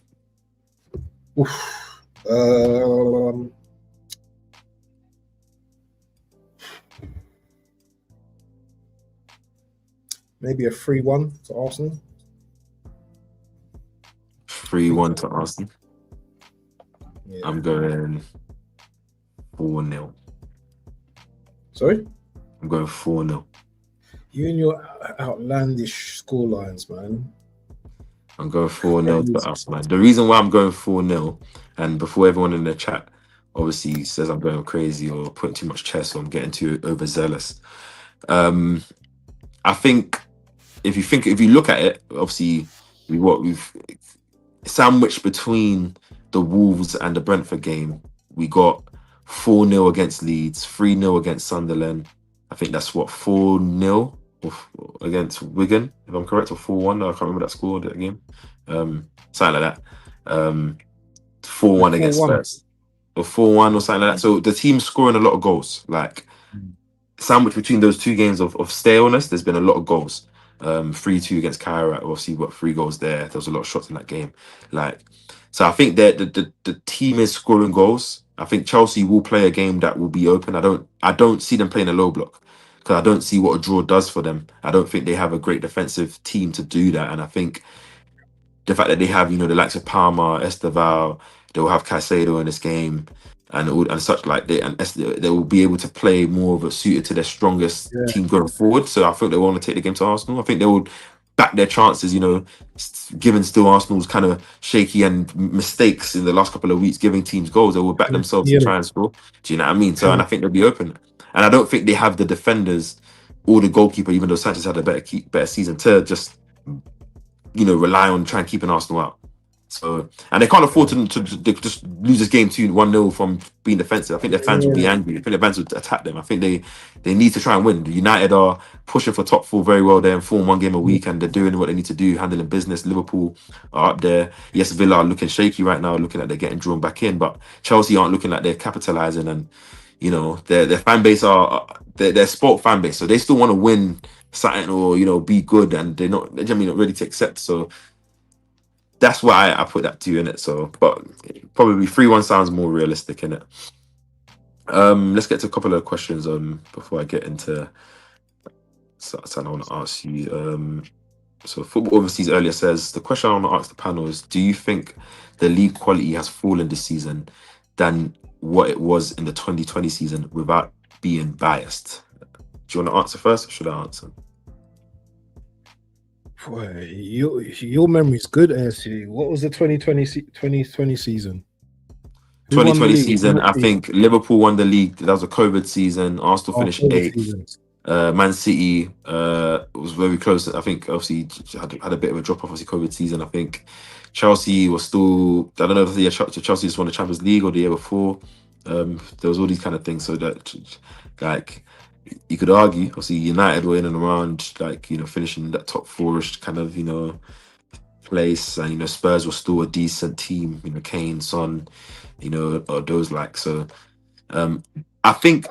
Oof. Um, maybe a 3-1 to Arsenal. 3-1 to Arsenal. Yeah. I'm going 4-0. Sorry? I'm going 4-0. You and your outlandish score lines, man. I'm going 4-0 to us, man. The reason why I'm going 4-0, and before everyone in the chat obviously says I'm going crazy or putting too much chess or I'm getting too overzealous. I think if you look at it, obviously we've sandwiched between the Wolves and the Brentford game. We got 4-0 against Leeds, 3-0 against Sunderland. I think that's what 4-0 against Wigan, if I'm correct, or 4-1. I can't remember that score that game. Something like that. 4-1 against 4-1. Spurs. Or 4-1 or something like that. So the team's scoring a lot of goals. Like sandwiched between those two games of staleness, there's been a lot of goals. 3-2 against Kyra, obviously got 3 goals there. There was a lot of shots in that game. Like, so I think that the team is scoring goals. I think Chelsea will play a game that will be open. I don't see them playing a low block because I don't see what a draw does for them. I don't think they have a great defensive team to do that. And I think the fact that they have, the likes of Palmer, Esteval, they'll have Caicedo in this game and such like they will be able to play more of a suited to their strongest Yeah. team going forward. So I think they want to take the game to Arsenal. I think they will back their chances, given still Arsenal's kind of shaky and mistakes in the last couple of weeks, giving teams goals, they will back themselves to try and score. Do you know what I mean? So, and I think they'll be open. And I don't think they have the defenders or the goalkeeper, even though Sanchez had a better season, to just rely on trying to keep an Arsenal out. So, and they can't afford to just lose this game 1-0 from being defensive. I think their fans will be angry. I think their fans would attack them. I think they need to try and win. United are pushing for top 4 very well. They're in form 1 game a week and they're doing what they need to do, handling business. Liverpool are up there. Yes, Villa are looking shaky right now, looking like they're getting drawn back in, but Chelsea aren't looking like they're capitalizing. And their fan base are their sport fan base, so they still want to win something or be good, and they're not ready to accept. So that's why I put that to you in it. So, but probably 3-1 sounds more realistic in it. Let's get to a couple of questions before I get into something I want to ask you. So Football Overseas earlier says the question I want to ask the panel is: do you think the league quality has fallen this season than what it was in the 2020 season without being biased? Do you want to answer first, or should I answer? Boy, your memory's good, ASU. What was the 2020 season? 2020 season, I think Liverpool won the league. That was a COVID season. Arsenal finished 8th. Man City was very close. I think obviously had a bit of a drop off. Obviously, COVID season. I think Chelsea was still. I don't know if Chelsea just won the Champions League or the year before. There was all these kind of things. So that, like, you could argue, obviously, United were in and around, finishing that top 4-ish kind of, place, and Spurs were still a decent team. Kane, Son, or those like. So, I think.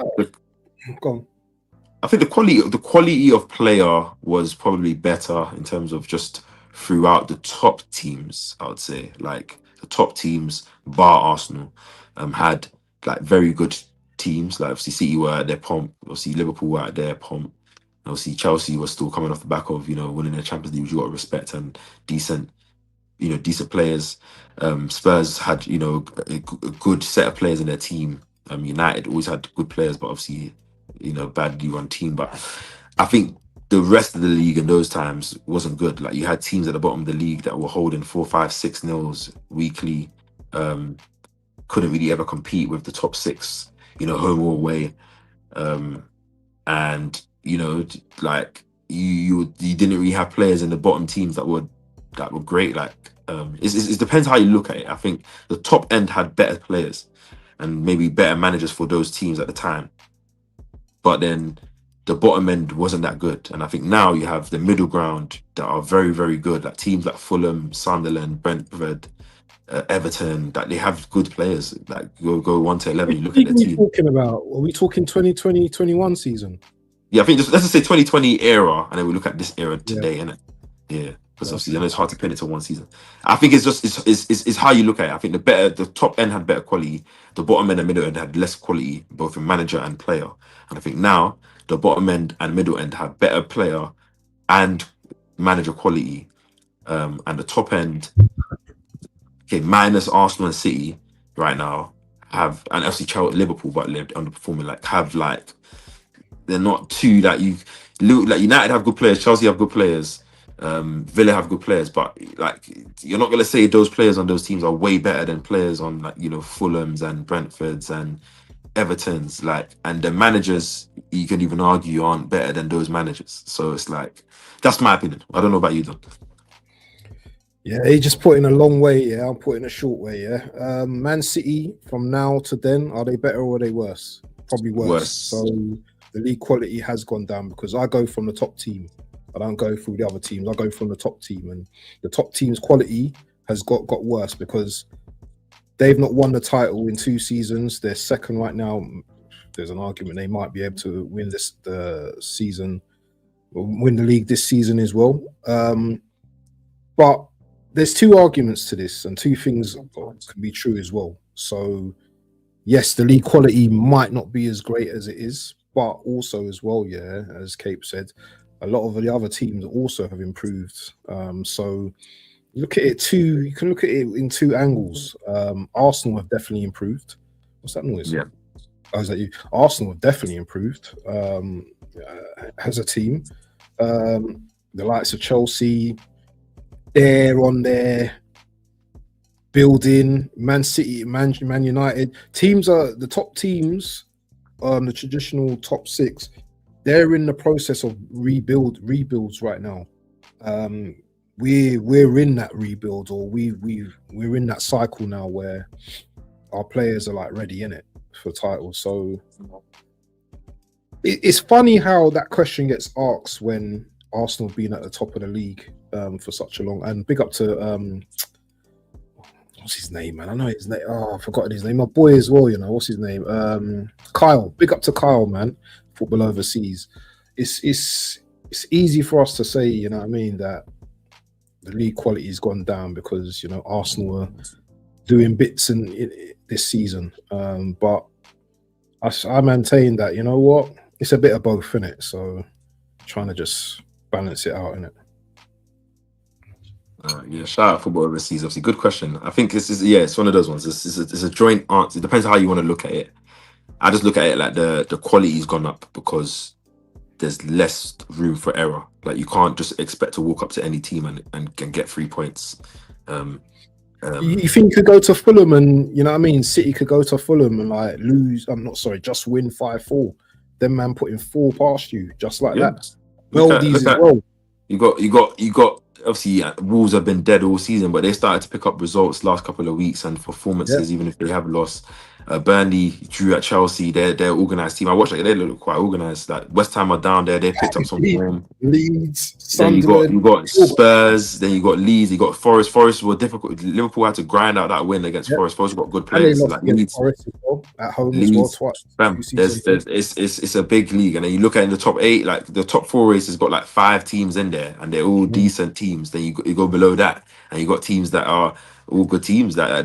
Go on. I think the quality of player was probably better in terms of just throughout the top teams. I would say, like the top teams, bar Arsenal, had like very good teams. Like obviously City were at their pomp. Obviously Liverpool were at their pomp. Obviously Chelsea was still coming off the back of winning their Champions League, which you got to respect, and decent players. Spurs had a good set of players in their team. United always had good players, but obviously badly run team. But I think the rest of the league in those times wasn't good. Like you had teams at the bottom of the league that were holding 4, 5, 6-0 weekly. Couldn't really ever compete with the top 6, home or away. And like you didn't really have players in the bottom teams that were great. Like it depends how you look at it. I think the top end had better players and maybe better managers for those teams at the time, but then the bottom end wasn't that good. And I think now you have the middle ground that are very, very good, like teams like Fulham, Sunderland, Brentford, Everton, that they have good players. Like go 1 to 11, you look at the team. Talking about? Are we talking 2020-21 season? Yeah, I think let's just say 2020 era, and then we look at this era today, innit? Yeah. because obviously I know it's hard to pin it to one season. I think it's just it's how you look at it. I think the top end had better quality, the bottom end and middle end had less quality, both in manager and player. And I think now the bottom end and middle end have better player and manager quality. And the top end, okay, minus Arsenal and City right now have, and obviously Chelsea, Liverpool, but they're underperforming. Like have like they're not two that you look like. United have good players, Chelsea have good players, Villa have good players, but like you're not gonna say those players on those teams are way better than players on like Fulham's and Brentford's and Everton's. Like, and the managers you can even argue aren't better than those managers. So it's like that's my opinion. I don't know about you, though. Yeah, he just put in a long way. Yeah, I'm putting a short way. Yeah, Man City from now to then, are they better or are they worse? Probably worse. Worse. So the league quality has gone down because I go from the top team. I don't go through the other teams. I go from the top team, and the top team's quality has got worse because they've not won the title in 2 seasons. They're second right now. There's an argument they might be able to win the league this season as well. But there's 2 arguments to this, and 2 things can be true as well. So, yes, the league quality might not be as great as it is, but also as well, yeah, as Cape said, a lot of the other teams also have improved. So, look at it you can look at it in 2 angles. Arsenal have definitely improved. What's that noise? Yeah. Oh, is that you? Arsenal have definitely improved as a team. The likes of Chelsea, they're on their building. Man City, Man United. Teams are the top teams, the traditional top 6. They're in the process of rebuilds right now. We're in that rebuild, or we're in that cycle now where our players are like ready in it for titles. So it's funny how that question gets asked when Arsenal have been at the top of the league for such a long. And big up to what's his name, man? I know his name. Oh, I've forgotten his name. My boy as well, what's his name? Kyle. Big up to Kyle, man. Football overseas. It's easy for us to say, you know what I mean, that the league quality has gone down because Arsenal are doing bits in this season. But I maintain that it's a bit of both, innit? So trying to just balance it out, innit? Yeah, shout out football overseas. Obviously, good question. I think it's one of those ones. It's a joint answer. It depends how you want to look at it. I just look at it like the quality's gone up because there's less room for error. Like you can't just expect to walk up to any team and get 3 points. You think you could go to Fulham and City could go to Fulham and like lose? Just win 5-4. Then man putting 4 past you just like that. Melodies as well. You got. Obviously, Wolves have been dead all season, but they started to pick up results last couple of weeks and performances, even if they have lost. Burnley drew at Chelsea. They're organised team. I watched they look quite organised. Like West Ham are down there. They picked up some form. Leeds, Sunderland. Then you got Spurs. Then you got Leeds. You got Forest. Forest were difficult. Liverpool had to grind out that win against Forest. Forest got good players. Like Leeds, Forest as well, at home Leeds, as well. It's a big league, and then you look at in the top 8, like the top 4 races got like 5 teams in there, and they're all decent teams. Then you go below that, and you got teams that are all good teams. That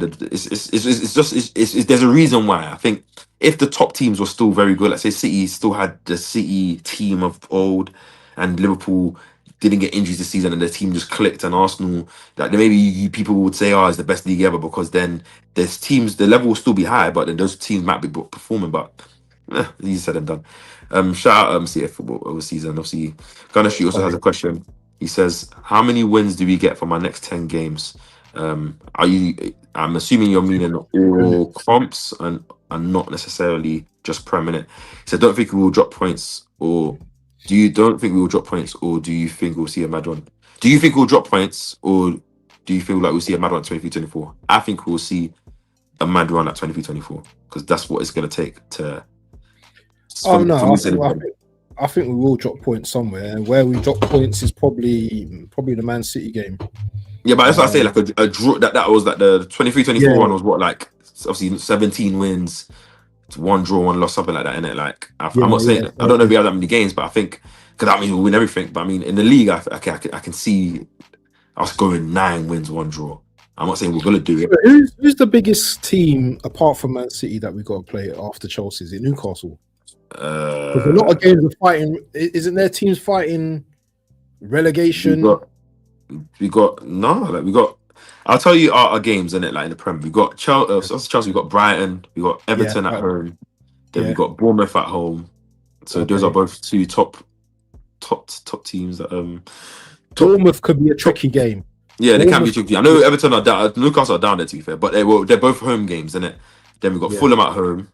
there's a reason why. I think if the top teams were still very good, let's say City still had the City team of old, and Liverpool didn't get injuries this season, and the team just clicked, and Arsenal, that maybe people would say, "Oh, it's the best league ever," because then there's teams, the level will still be high, but then those teams might be performing. But easy said and done. Shout out CF football overseas, and obviously Gunner Street also has a question. He says, "How many wins do we get from our next 10 games?" I'm assuming you're meaning all comps and not necessarily just per minute. He said, "Don't think we will drop points, or do you don't think we will drop points, or do you think we'll see a mad one? Do you think we'll drop points, or do you feel like we'll see a mad one at 23-24? I think we'll see a mad run at 23-24 because that's what it's going to take to." I think we will drop points somewhere, and where we drop points is probably the Man City game. Yeah, but that's what I say. Like a draw. That was like the 23-24 one was what, like obviously 17 wins, 1 draw, 1 loss, something like that. Innit? Like I'm not saying I don't know if we have that many games, but I think because that means we'll win everything. But I mean, in the league, I can see us going 9 wins, 1 draw. I'm not saying we're gonna do it. Who's the biggest team apart from Man City that we got to play after Chelsea? Is it Newcastle? Because a lot of games are fighting. Isn't there teams fighting relegation? We got no, like we got. I'll tell you our games in it, like in the Prem. We got Chelsea. We got Brighton. We got Everton at home. Then we got Bournemouth at home. So those are both 2 top teams. Bournemouth could be a tricky game. Yeah, they can be tricky. I know Everton are down. Newcastle are down there, to be fair, but they're both home games, isn't it? Then we got Fulham at home.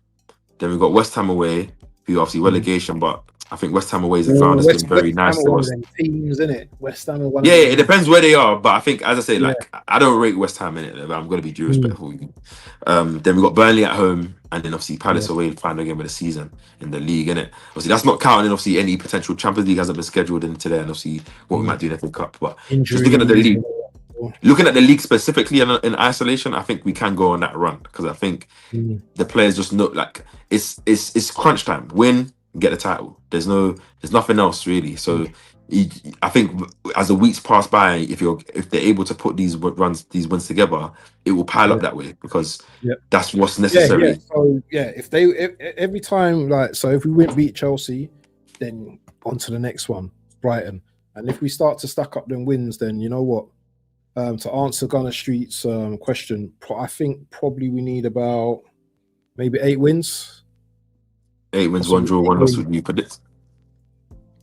Then we got West Ham away, who obviously relegation, but I think West Ham away is a ground that's been very nice to us. Teams, isn't it? West Ham are one. Yeah, it depends where they are, but I think, as I say, like I don't rate West Ham in it. I'm going to be due respectful. Then we got Burnley at home, and then obviously Palace away, final game of the season in the league, innit? Obviously, that's not counting obviously any potential Champions League hasn't been scheduled into there, and obviously what we might do in the FA Cup. But just looking at the league. Looking at the league specifically in isolation, I think we can go on that run because I think the players just know like it's crunch time. Win, get the title. There's nothing else really. So I think as the weeks pass by, if they're able to put these wins together, it will pile up that way because that's what's necessary. So if every time if we beat Chelsea, then on to the next one, Brighton, and if we start to stack up them wins, then you know what. To answer Gunner Street's question, I think probably we need about maybe 8 wins. 8 wins, 1 draw, 1 loss. Would you predict?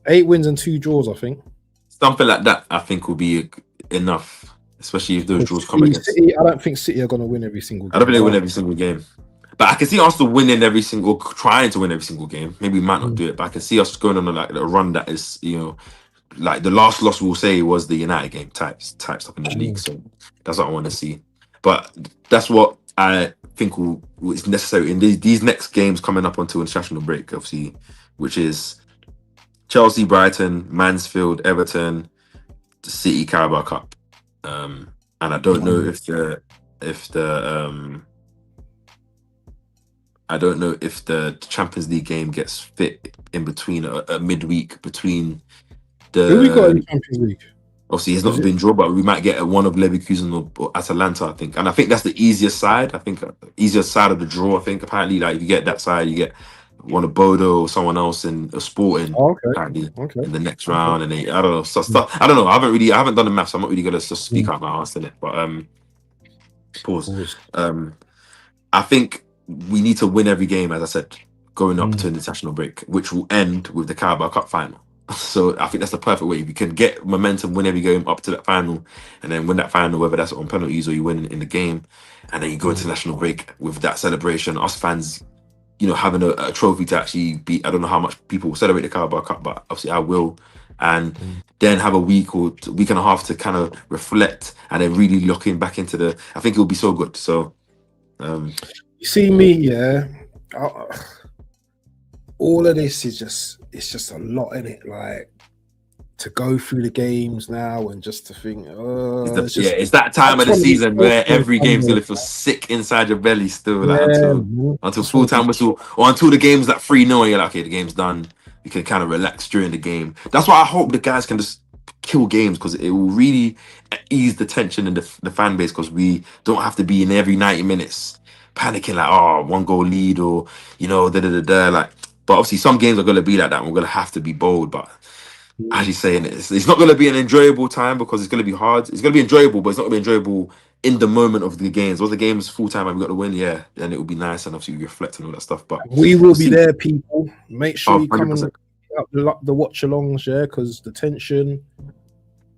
8 wins and 2 draws, I think. Something like that, I think, will be enough, especially if those draws come against City. I don't think City are going to win every single game. I don't think they win every single game. But I can see Arsenal trying to win every single game. Maybe we might not do it, but I can see us going on a run that is, like the last loss we'll say was the United game type stuff in the league. So that's what I want to see. But that's what I think is necessary in these next games coming up until international break, obviously, which is Chelsea, Brighton, Mansfield, Everton, the City Carabao Cup. And I don't know if the Champions League game gets fit in between a midweek between. Who we got in the Champions League? Obviously, it's not been drawn, but we might get one of Leverkusen or Atalanta, I think. And I think that's the easiest side. I think easiest side of the draw. I think apparently, like if you get that side, you get one of Bodo or someone else in a Sporting. Apparently, in the next round, and I don't know stuff. I don't know. I haven't done the maths. So I'm not really gonna just speak out my ass in it. But pause. I think we need to win every game, as I said, going up to the international break, which will end with the Carabao Cup final. So I think that's the perfect way. If you can get momentum, win every game up to that final, and then win that final, whether that's on penalties or you win in the game, and then you go into national break with that celebration. Us fans, having a trophy to actually beat. I don't know how much people will celebrate the Carabao Cup, but obviously I will. And then have a week or week and a half to kind of reflect, and then really looking back into I think it'll be so good. So, you see me, all of this is just a lot in it, like to go through the games now and just to think, it's that time of the season where every game's gonna feel sick inside your belly still, until full time whistle or until the game's like 3-0 and you're like, okay, the game's done. You can kind of relax during the game. That's why I hope the guys can just kill games because it will really ease the tension in the fan base because we don't have to be in every 90 minutes panicking like, 1 goal lead or like. But obviously, some games are going to be like that. And we're going to have to be bold. But as you're saying, it's not going to be an enjoyable time because it's going to be hard. It's going to be enjoyable, but it's not going to be enjoyable in the moment of the games. Was the game's full time and we got to win? Yeah, then it will be nice and obviously reflect on all that stuff. But we will be there, people. Make sure you come and the watch alongs, because the tension,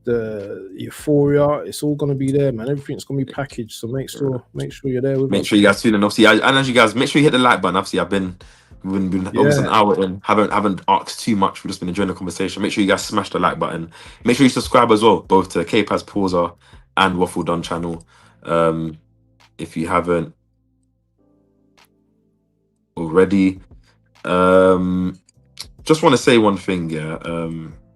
the euphoria, it's all going to be there, man. Everything's going to be packaged. So make sure you're there with us. Make sure you guys tune in. Obviously, and as you guys, make sure you hit the like button. Obviously, we've been almost an hour in. Haven't asked too much. We've just been enjoying the conversation. Make sure you guys smash the like button. Make sure you subscribe as well, both to K-Paz Pauser and Waffle Done channel. If you haven't already, just want to say one thing.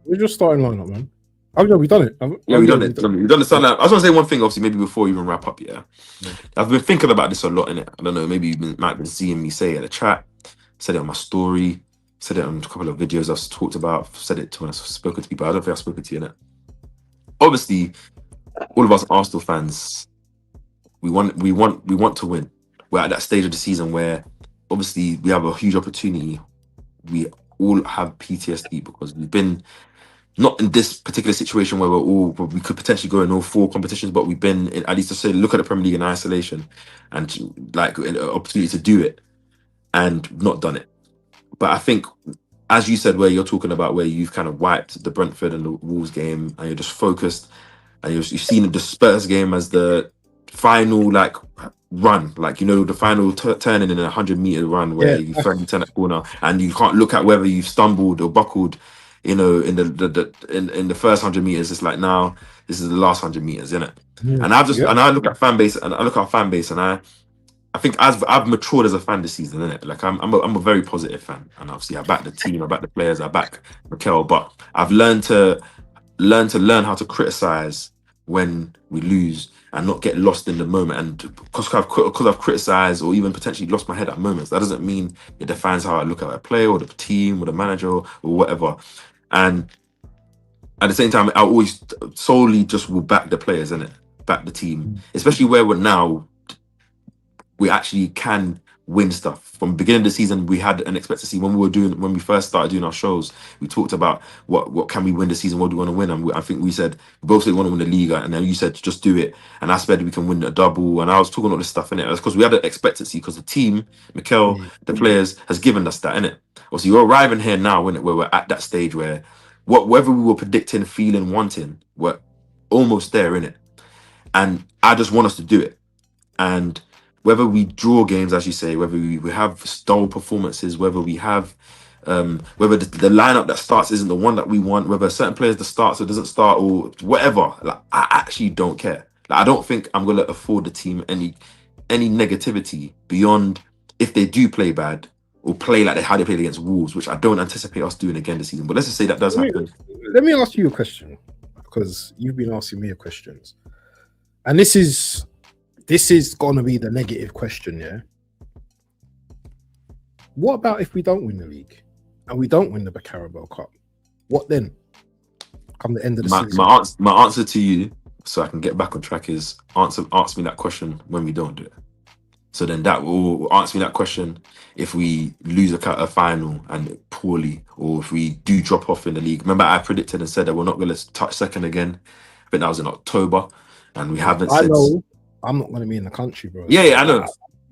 We're just starting lineup, man. Oh yeah, we've done it. We've done it. We've done the sunlight. I just want to say one thing, obviously, maybe before we even wrap up. I've been thinking about this a lot, innit? I don't know. Maybe you might have been seeing me say it in the chat. Said it on my story. Said it on a couple of videos I've talked about. Said it to when I've spoken to people. I don't think I've spoken to you, innit? Obviously, all of us Arsenal fans, we want to win. We're at that stage of the season where obviously we have a huge opportunity. We all have PTSD because we've been not in this particular situation where we could potentially go in all four competitions, but we've been in, at least to say look at the Premier League in isolation and like an opportunity to do it and not done it. But I think, as you said, where you're talking about where you've kind of wiped the Brentford and the Wolves game and you're just focused and you've seen the Spurs game as the final like run, like the final turning in a 100-meter run where Yeah, you finally turn that corner and you can't look at whether you've stumbled or buckled, in in the first 100 meters. It's like now this is the last 100 meters, isn't it? And yeah. I look at fan base and I look at our fan base and I think as I've matured as a fan this season, innit? Like I'm a very positive fan, and obviously I back the team, I back the players, I back Mikel, but I've learn how to criticize when we lose and not get lost in the moment. And because I've criticized or even potentially lost my head at moments, that doesn't mean it defines how I look at a player or the team or the manager or whatever. And at the same time, I always solely just will back the players, innit? Back the team, especially where we're now we actually can win stuff. From the beginning of the season, we had an expectancy when we first started doing our shows. We talked about what can we win this season, what do we want to win, and I think we said we both said we want to win the league, and then you said just do it, and I said we can win a double, and I was talking all this stuff in it because we had an expectancy because the team, Mikel, the players has given us that in it. Obviously, we're arriving here now where we're at that stage where whatever we were predicting, feeling, wanting, we're almost there in it, and I just want us to do it. And whether we draw games, as you say, whether we have dull performances, whether we have, whether the lineup that starts isn't the one that we want, whether certain players that starts or doesn't start or whatever, like I actually don't care. Like I don't think I'm gonna afford the team any negativity beyond if they do play bad or play like how they played against Wolves, which I don't anticipate us doing again this season. But let's just say that does happen. Let me ask you a question because you've been asking me questions, and this is gonna be the negative question, yeah. What about if we don't win the league and we don't win the Carabao Cup? What then? Come the end of the season. My answer to you, so I can get back on track, is ask me that question when we don't do it. So then that will answer me that question if we lose a final and poorly, or if we do drop off in the league. Remember, I predicted and said that we're not going to touch second again. I think that was in October, and we haven't. I know I'm not going to be in the country, bro. Yeah, I know.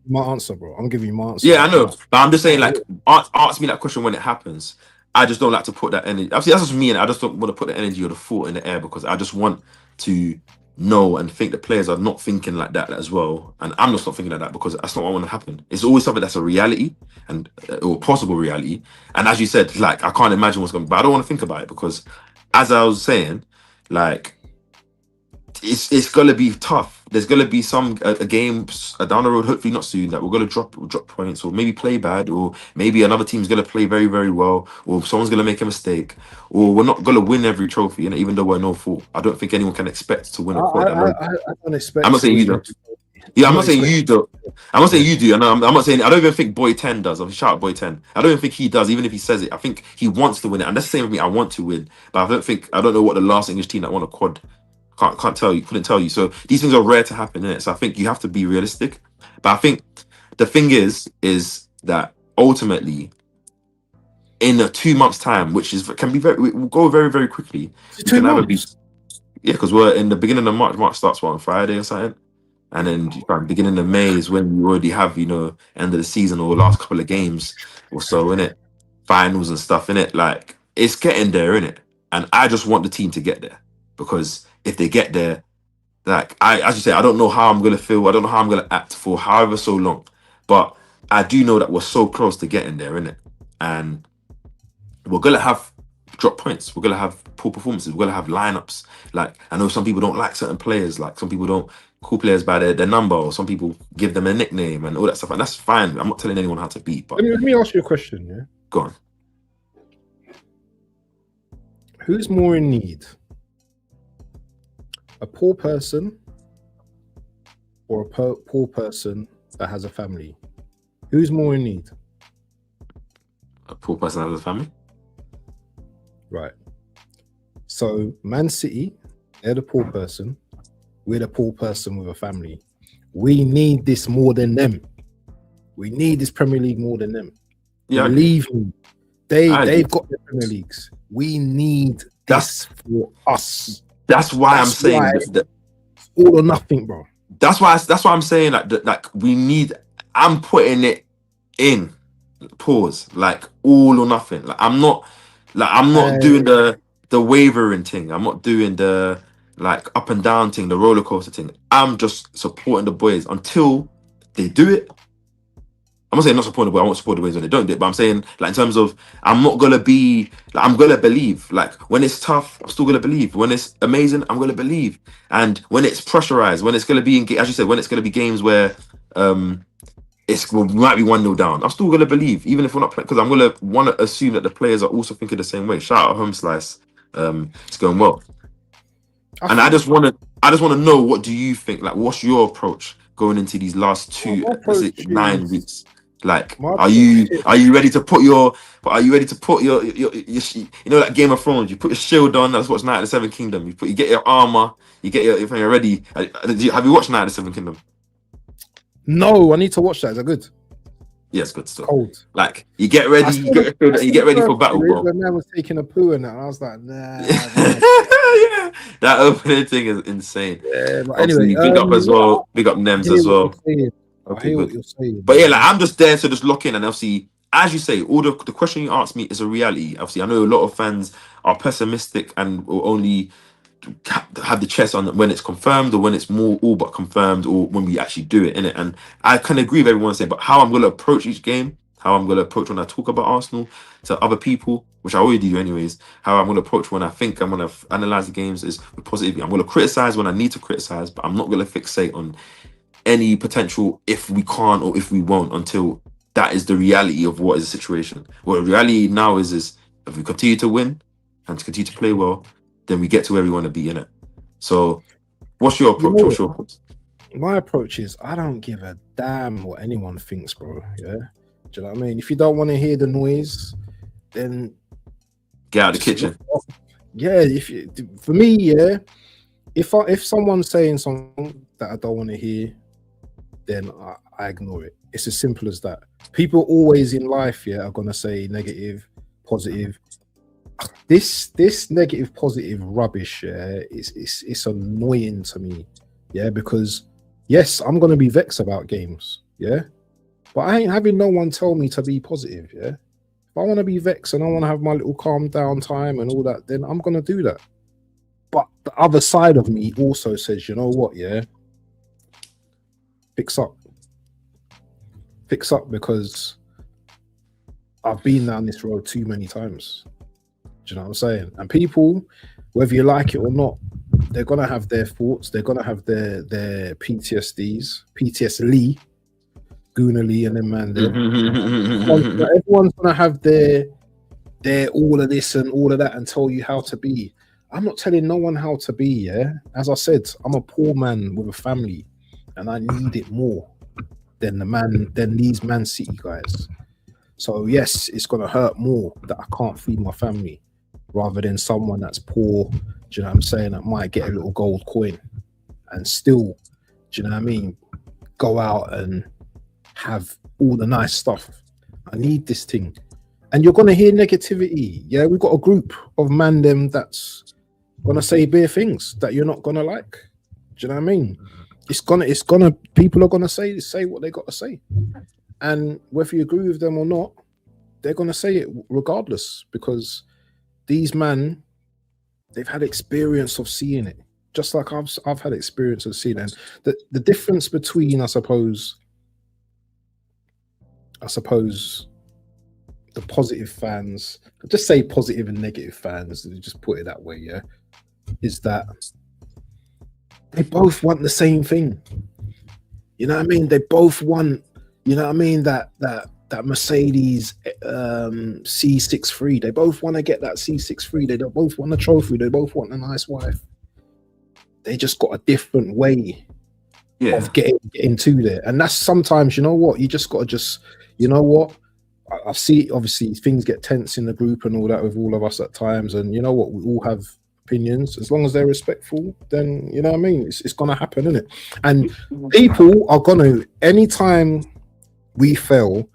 My answer, bro. I'm giving you my answer. Yeah, I know. But I'm just saying, like, ask me that question when it happens. I just don't like to put that energy. Obviously, that's just me, and I just don't want to put the energy or the thought in the air because I just want to know and think the players are not thinking like that as well. And I'm just not thinking like that because that's not what I want to happen. It's always something that's a reality and or possible reality. And as you said, like, I can't imagine what's going to, but I don't want to think about it because, as I was saying, like, it's gonna be tough. There's gonna be a game down the road, hopefully not soon, that we're gonna drop points or maybe play bad, or maybe another team's gonna play very, very well, or someone's gonna make a mistake, or we're not gonna win every trophy. And even though we're no fault, I don't think anyone can expect to win a quad. I don't expect. I'm not saying you do. Yeah, I'm not saying you do. I'm not saying you do, and I'm not saying. I don't even think Boy 10 does. I'm shout out Boy 10. I don't even think he does, even if he says it. I think he wants to win it, and that's the same with me. I want to win, but I don't know what the last English team that won a quad. Can't tell you, couldn't tell you. So these things are rare to happen, innit? So I think you have to be realistic. But I think the thing is that ultimately, in a 2 months' time, which can be will go very, very quickly. Two months. Because we're in the beginning of March. March starts on Friday or something, and then beginning of May is when you already have end of the season or last couple of games or so, innit? Finals and stuff, innit? Like it's getting there, innit? And I just want the team to get there because if they get there, like as you say, I don't know how I'm gonna feel. I don't know how I'm gonna act for however so long, but I do know that we're so close to getting there, innit? And we're gonna have drop points. We're gonna have poor performances. We're gonna have lineups. Like I know some people don't like certain players. Like some people don't call players by their number, or some people give them a nickname and all that stuff. And that's fine. I'm not telling anyone how to beat. But let me ask you a question. Yeah, go on. Who's more in need? A poor person or a poor person that has a family? Who's more in need? A poor person that has a family? Right. So Man City, they're the poor person. We're the poor person with a family. We need this more than them. We need this Premier League more than them. Yeah, Believe me, I agree. they've got the Premier Leagues. We need this for us. That's why I'm That's saying why that. all or nothing, bro. That's why I'm saying like we need. I'm putting it in pause, like all or nothing. I'm not doing And the wavering thing. I'm not doing the like up and down thing, the roller coaster thing. I'm just supporting the boys until they do it. I'm not saying not supporting the boys. I won't support the boys when they don't do it. But I'm saying like in terms of I'm not gonna be like I'm gonna believe. Like when it's tough, I'm still gonna believe. When it's amazing, I'm gonna believe. And when it's pressurized, when it's gonna be as you said, when it's gonna be games where we might be 1-0 down. I'm still gonna believe, even if we're not playing, because I'm gonna want to assume that the players are also thinking the same way. Shout out Home Slice, it's going well. And I just want to know, what do you think? Like, what's your approach going into these last two, is it 9 weeks? Like, are you ready to put your you know, like Game of Thrones? You put your shield on. That's what's Knight of the Seven Kingdom. You get your armor. You get your thing ready. Have you watched Knight of the Seven Kingdom? No, I need to watch that. Is that good? Yes, good stuff. Cold. Like you get ready, you get ready for battle, bro. The man was taking a poo in that, and I was like, nah. Yeah, that opening thing is insane. Yeah, but anyway, big up as well. Big up Nems as well. I hear what you're saying. But yeah, like I'm just there to just lock in, and obviously, as you say, all the question you asked me is a reality. Obviously, I know a lot of fans are pessimistic and will only have the chest on when it's confirmed, or when it's more all but confirmed, or when we actually do it in it. And I can agree with everyone saying, but how I'm going to approach each game, how I'm going to approach when I talk about Arsenal to other people, which I already do anyways, how I'm going to approach when I think I'm going to analyze the games is with positivity. I'm going to criticize when I need to criticize, but I'm not going to fixate on any potential if we can't or if we won't until that is the reality of what is the situation. What the reality now is if we continue to win and to continue to play well, then we get to where we want to be in it. So what's your approach? What's your approach? My approach is I don't give a damn what anyone thinks, bro. Yeah. Do you know what I mean? If you don't want to hear the noise, then get out of the kitchen. Yeah, for me, yeah. If someone's saying something that I don't want to hear, then I ignore it. It's as simple as that. People always in life, yeah, are gonna say negative, positive. This negative, positive rubbish, yeah, it's annoying to me, yeah, because yes, I'm gonna be vexed about games, yeah, but I ain't having no one tell me to be positive, yeah. If I want to be vexed and I want to have my little calm down time and all that, then I'm gonna do that. But the other side of me also says, you know what, yeah, fix up, because I've been down this road too many times. Do you know what I'm saying? And people, whether you like it or not, they're gonna have their thoughts. They're gonna have their PTSDs, PTSD, Goonally, and then man, everyone's gonna have their all of this and all of that and tell you how to be. I'm not telling no one how to be. Yeah, as I said, I'm a poor man with a family, and I need it more than these Man City guys. So yes, it's gonna hurt more that I can't feed my family, rather than someone that's poor, do you know what I'm saying, that might get a little gold coin and still, do you know what I mean, go out and have all the nice stuff. I need this thing. And you're going to hear negativity. Yeah, we've got a group of them that's going to say bare things that you're not going to like. Do you know what I mean? People are going to say what they got to say. And whether you agree with them or not, they're going to say it regardless, because these men, they've had experience of seeing it, just like I've had experience of seeing it. And the difference between, I suppose, the positive fans, just say positive and negative fans, just put it that way, yeah, is that they both want the same thing. You know what I mean? They both want, you know what I mean, that Mercedes C63. They both want to get that C63. They both want a trophy. They both want a nice wife. They just got a different way of getting to there. And that's sometimes, you know what, you just got to you know what, I see, obviously things get tense in the group and all that with all of us at times. And you know what, we all have opinions, as long as they're respectful, then you know what I mean. It's gonna happen, isn't it? And people are gonna anytime we fail,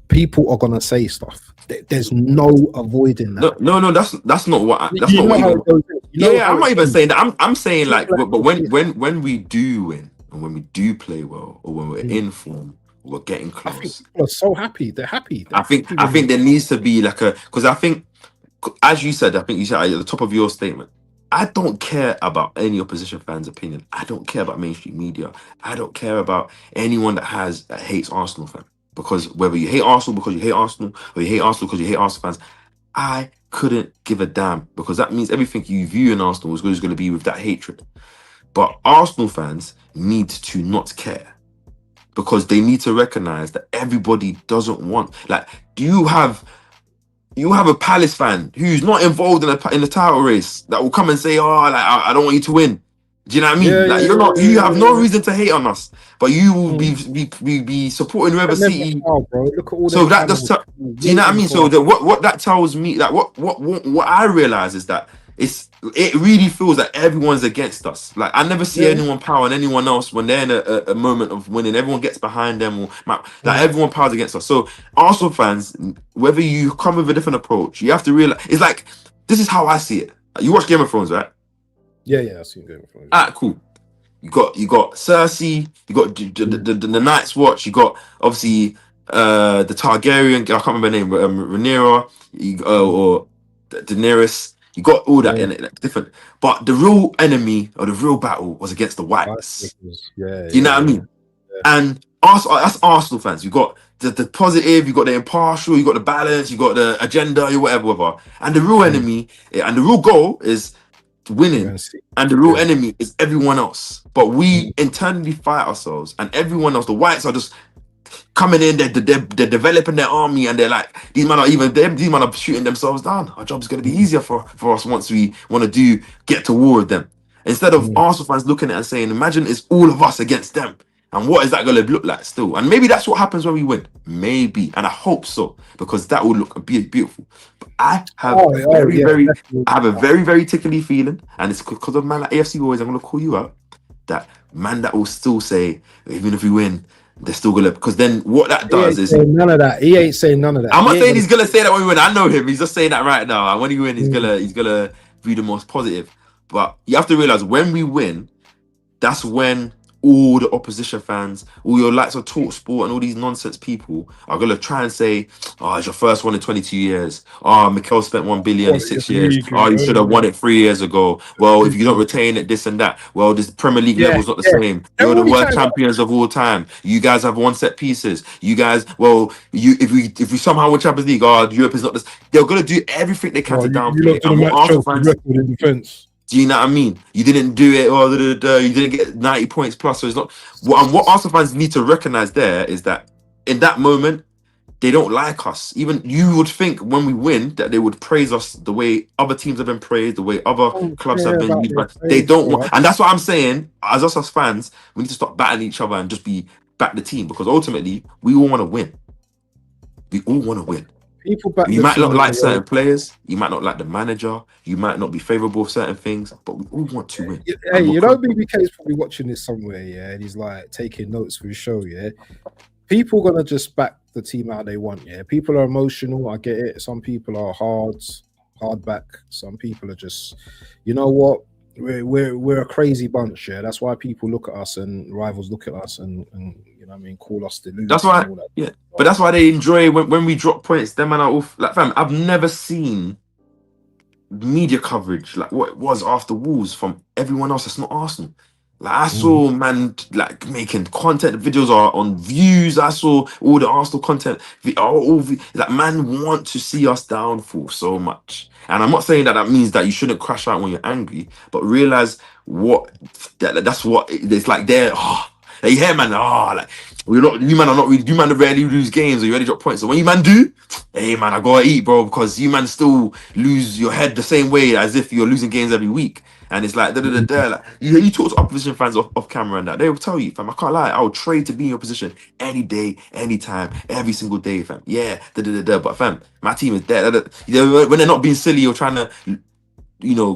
people are gonna say stuff. There's no avoiding that. No. That's not what. That's You not know what how even. it goes. You know Yeah, how I'm it not even goes. saying that. I'm saying People like, like but to see it. when we do win and when we do play well or when we're Mm. in form, we're getting I think close. people are so happy. They're happy. They're happy I when we think there needs to be like a because I think as you said, I think you said at the top of your statement. I don't care about any opposition fans' opinion. I don't care about mainstream media. I don't care about anyone that hates Arsenal fan. Because whether you hate Arsenal because you hate Arsenal or you hate Arsenal because you hate Arsenal fans, I couldn't give a damn because that means everything you view in Arsenal is going to be with that hatred. But Arsenal fans need to not care because they need to recognize that everybody doesn't want. Like, do you have a Palace fan who's not involved in the title race that will come and say, "Oh, like I don't want you to win." Do you know what I mean? Yeah, yeah, Like you're yeah, not, you yeah, have yeah, no yeah. reason to hate on us, but you will Mm. be supporting whoever And then City. now, bro, look at all So them that does. channels Do you know what I waiting mean? for So us. that what that tells me, like what I realize is that it really feels like everyone's against us. Like I never see Yeah. anyone power on anyone else when they're in a moment of winning. Everyone gets behind them, or like Mm. everyone powers against us. So Arsenal fans, whether you come with a different approach, you have to realize it's like this is how I see it. You watch Game of Thrones, right? Yeah, yeah, I've seen Game of Thrones. Ah, cool. You got Cersei, you got Mm. the Night's Watch, you got obviously the Targaryen, I can't remember her name, Rhaenyra, Mm. or Daenerys. You got all that Yeah, in it, like, different. But the real enemy or the real battle was against the Whites. yeah, Do you yeah, know what I yeah. mean? And Arsenal, that's Arsenal fans. You got the positive, you got the impartial, you got the balance, you got the agenda, you whatever. And the real Mm. enemy and the real goal is winning, UNC. and the real Yeah. enemy is everyone else. But we Mm. internally fight ourselves, and everyone else. The whites are just coming in. They're developing their army, and they're like these men are shooting themselves down. Our job is going to be Mm. easier for us once we want to get to war with them. Instead of Mm. Arsenal fans looking at it and saying, "Imagine it's all of us against them." And what is that going to look like still? And maybe that's what happens when we win. Maybe. And I hope so, because that would look beautiful. But Yeah, definitely. I have a very, very tickly feeling, and it's because of man like AFC boys, I'm going to call you out, that man that will still say, even if we win, they're still going to, because then what that He does ain't is, saying none of that. He ain't saying none of that. I'm He not ain't saying gonna. he's going to say that when we win. I know him. He's just saying that right now. And when he win, Mm. he's gonna be the most positive. But you have to realize when we win, that's when all the opposition fans, all your likes of Talk Sport and all these nonsense people are gonna try and say, "Oh, it's your first one in 22 years. Oh, Mikel spent 1 billion in Quality of 6 years. league. Oh, you should have won it 3 years ago. Well, if you don't retain it, this and that. Well, this Premier League Yeah, level's not the yeah. same. They're You're the already worst trying to. champions of all time. You guys have won set pieces. You guys, well, you if we somehow win Champions League, oh, Europe is not this. They're gonna do everything they can Well, to you downplay lot it. And didn't what match Arsenal Chelsea's fans, record in defence. do you know what I mean? You didn't do it, or you didn't get 90 points plus. So it's not what Arsenal fans need to recognize there is that in that moment, they don't like us. Even you would think when we win that they would praise us the way other teams have been praised, the way other I don't clubs have care been about used, their but they praise, don't bro. want, and that's what I'm saying. As us as fans, we need to stop battling each other and just be back the team, because ultimately we all want to win. We all want to win. People back You the might not team in like the way. certain players, you might not like the manager, you might not be favorable of certain things, but we all want to win. Hey, And we're you know, confident. BBK is probably watching this somewhere, yeah, and he's like taking notes for his show, yeah. People gonna just back the team out they want, yeah. People are emotional, I get it. Some people are hard back. Some people are just, you know what? We're a crazy bunch, yeah. That's why people look at us and rivals look at us and you know what I mean, call us That's deluded and why, all that. yeah. But that's why they enjoy when we drop points. Them man are all like, fam. I've never seen media coverage like what it was after Wolves from everyone else that's not Arsenal. Like I Mhm. saw man like making content videos are on views. I saw all the Arsenal content. Like man want to see us downfall so much. And I'm not saying that means that you shouldn't crash out when you're angry, but realize what that's what it's like. They're like, yeah, man. Like we're not. You man are not really. You man rarely lose games or you only drop points. So when you man do, hey man, I gotta eat, bro, because you man still lose your head the same way as if you're losing games every week. And it's like, like you talk to opposition fans off camera and that they will tell you, fam, I can't lie, I will trade to be in your position any day, anytime, every single day, fam. Yeah, but fam, my team is dead. You know, when they're not being silly or trying to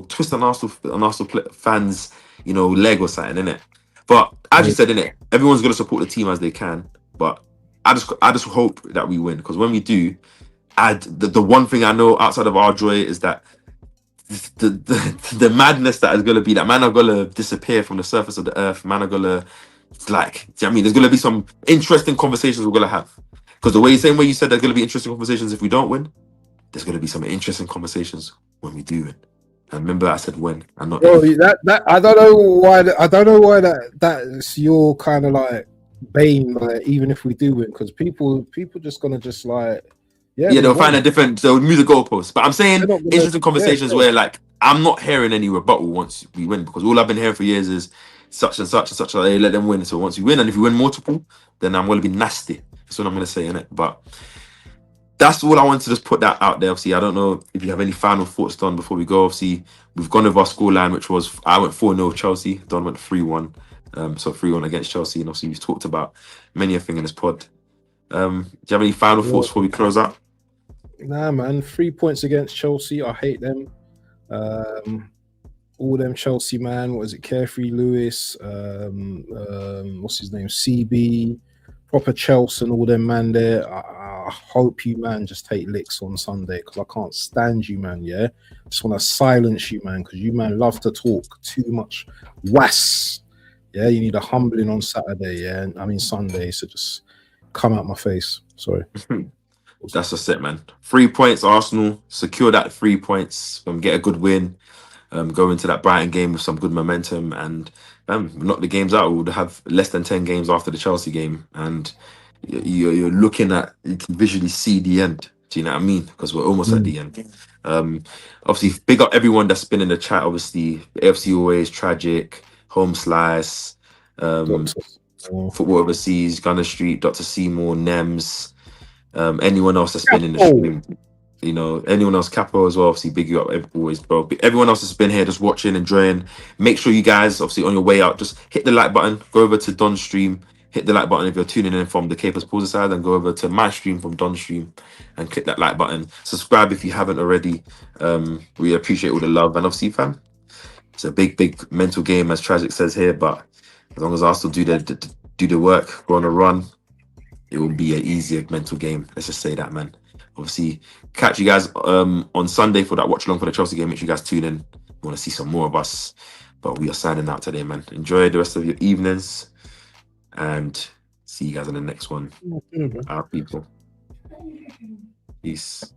twist an Arsenal fans, leg or something, innit? But as you said, innit, everyone's gonna support the team as they can. But I just hope that we win, because when we do, the one thing I know outside of our joy is that the madness that is gonna be, that man are gonna disappear from the surface of the earth. Man are gonna, like, do you know what I mean? There's gonna be some interesting conversations we're gonna have. Because same way you said there's gonna be interesting conversations if we don't win, there's gonna be some interesting conversations when we do win. And remember, I said when and not Bro, if. that I don't know why. I don't know why that's your kind of like bane. Like, even if we do win, because people just gonna just like, yeah, Yeah, we they'll find won. a different. They'll move the goalposts. But I'm They're saying not gonna. interesting Yeah, conversations where, like, I'm not hearing any rebuttal once we win, because all I've been hearing for years is such and such and such. They let them win. So once we win, and if we win multiple, then I'm gonna be nasty. That's what I'm gonna say in it. But that's all I wanted to just put that out there. Obviously, I don't know if you have any final thoughts, Don, before we go. Obviously, we've gone with our scoreline, which was, I went 4-0 Chelsea. Don went 3-1. So 3-1 against Chelsea. And obviously, we've talked about many a thing in this pod. Do you have any final thoughts before we close out? nah, man. 3 points against Chelsea. I hate them. All them Chelsea, man. What is it? Carefree Lewis. What's his name? CB. Proper Chelsea and all them, man. There. I hope you, man, just take licks on Sunday, because I can't stand you, man. Yeah. Just want to silence you, man, because you, man, love to talk too much. Was. Yeah. You need a humbling on Saturday. Yeah. I mean, Sunday. So just come out my face. Sorry. That's just it, man. 3 points, Arsenal. Secure that 3 points. Get a good win. Go into that Brighton game with some good momentum, and knock the games out. We'll have less than 10 games after the Chelsea game, and you're looking at, you can visually see the end. Do you know what I mean? Because we're almost at the end. Obviously, big up everyone that's been in the chat. Obviously, AFC Always, Tragic, Home Slice, Doctor. Football Overseas, Gunner Street, Dr. Seymour, Nems, anyone else that's been in the stream. Anyone else, Capo as well, obviously, big you up always, bro. But everyone else that's been here just watching, enjoying, make sure you guys, obviously, on your way out, just hit the like button, go over to Don's stream, hit the like button if you're tuning in from the Capers Pause side, and go over to my stream from Don's stream and click that like button. Subscribe if you haven't already. We appreciate all the love, and obviously, fam, it's a big mental game, as Tragic says here, but as long as Arsenal do the work, go on a run, it will be an easier mental game. Let's just say that, man. Obviously, catch you guys on Sunday for that watch along for the Chelsea game. Make sure you guys tune in. You want to see some more of us. But we are signing out today, man. Enjoy the rest of your evenings, and see you guys on the next one. Our people. Peace.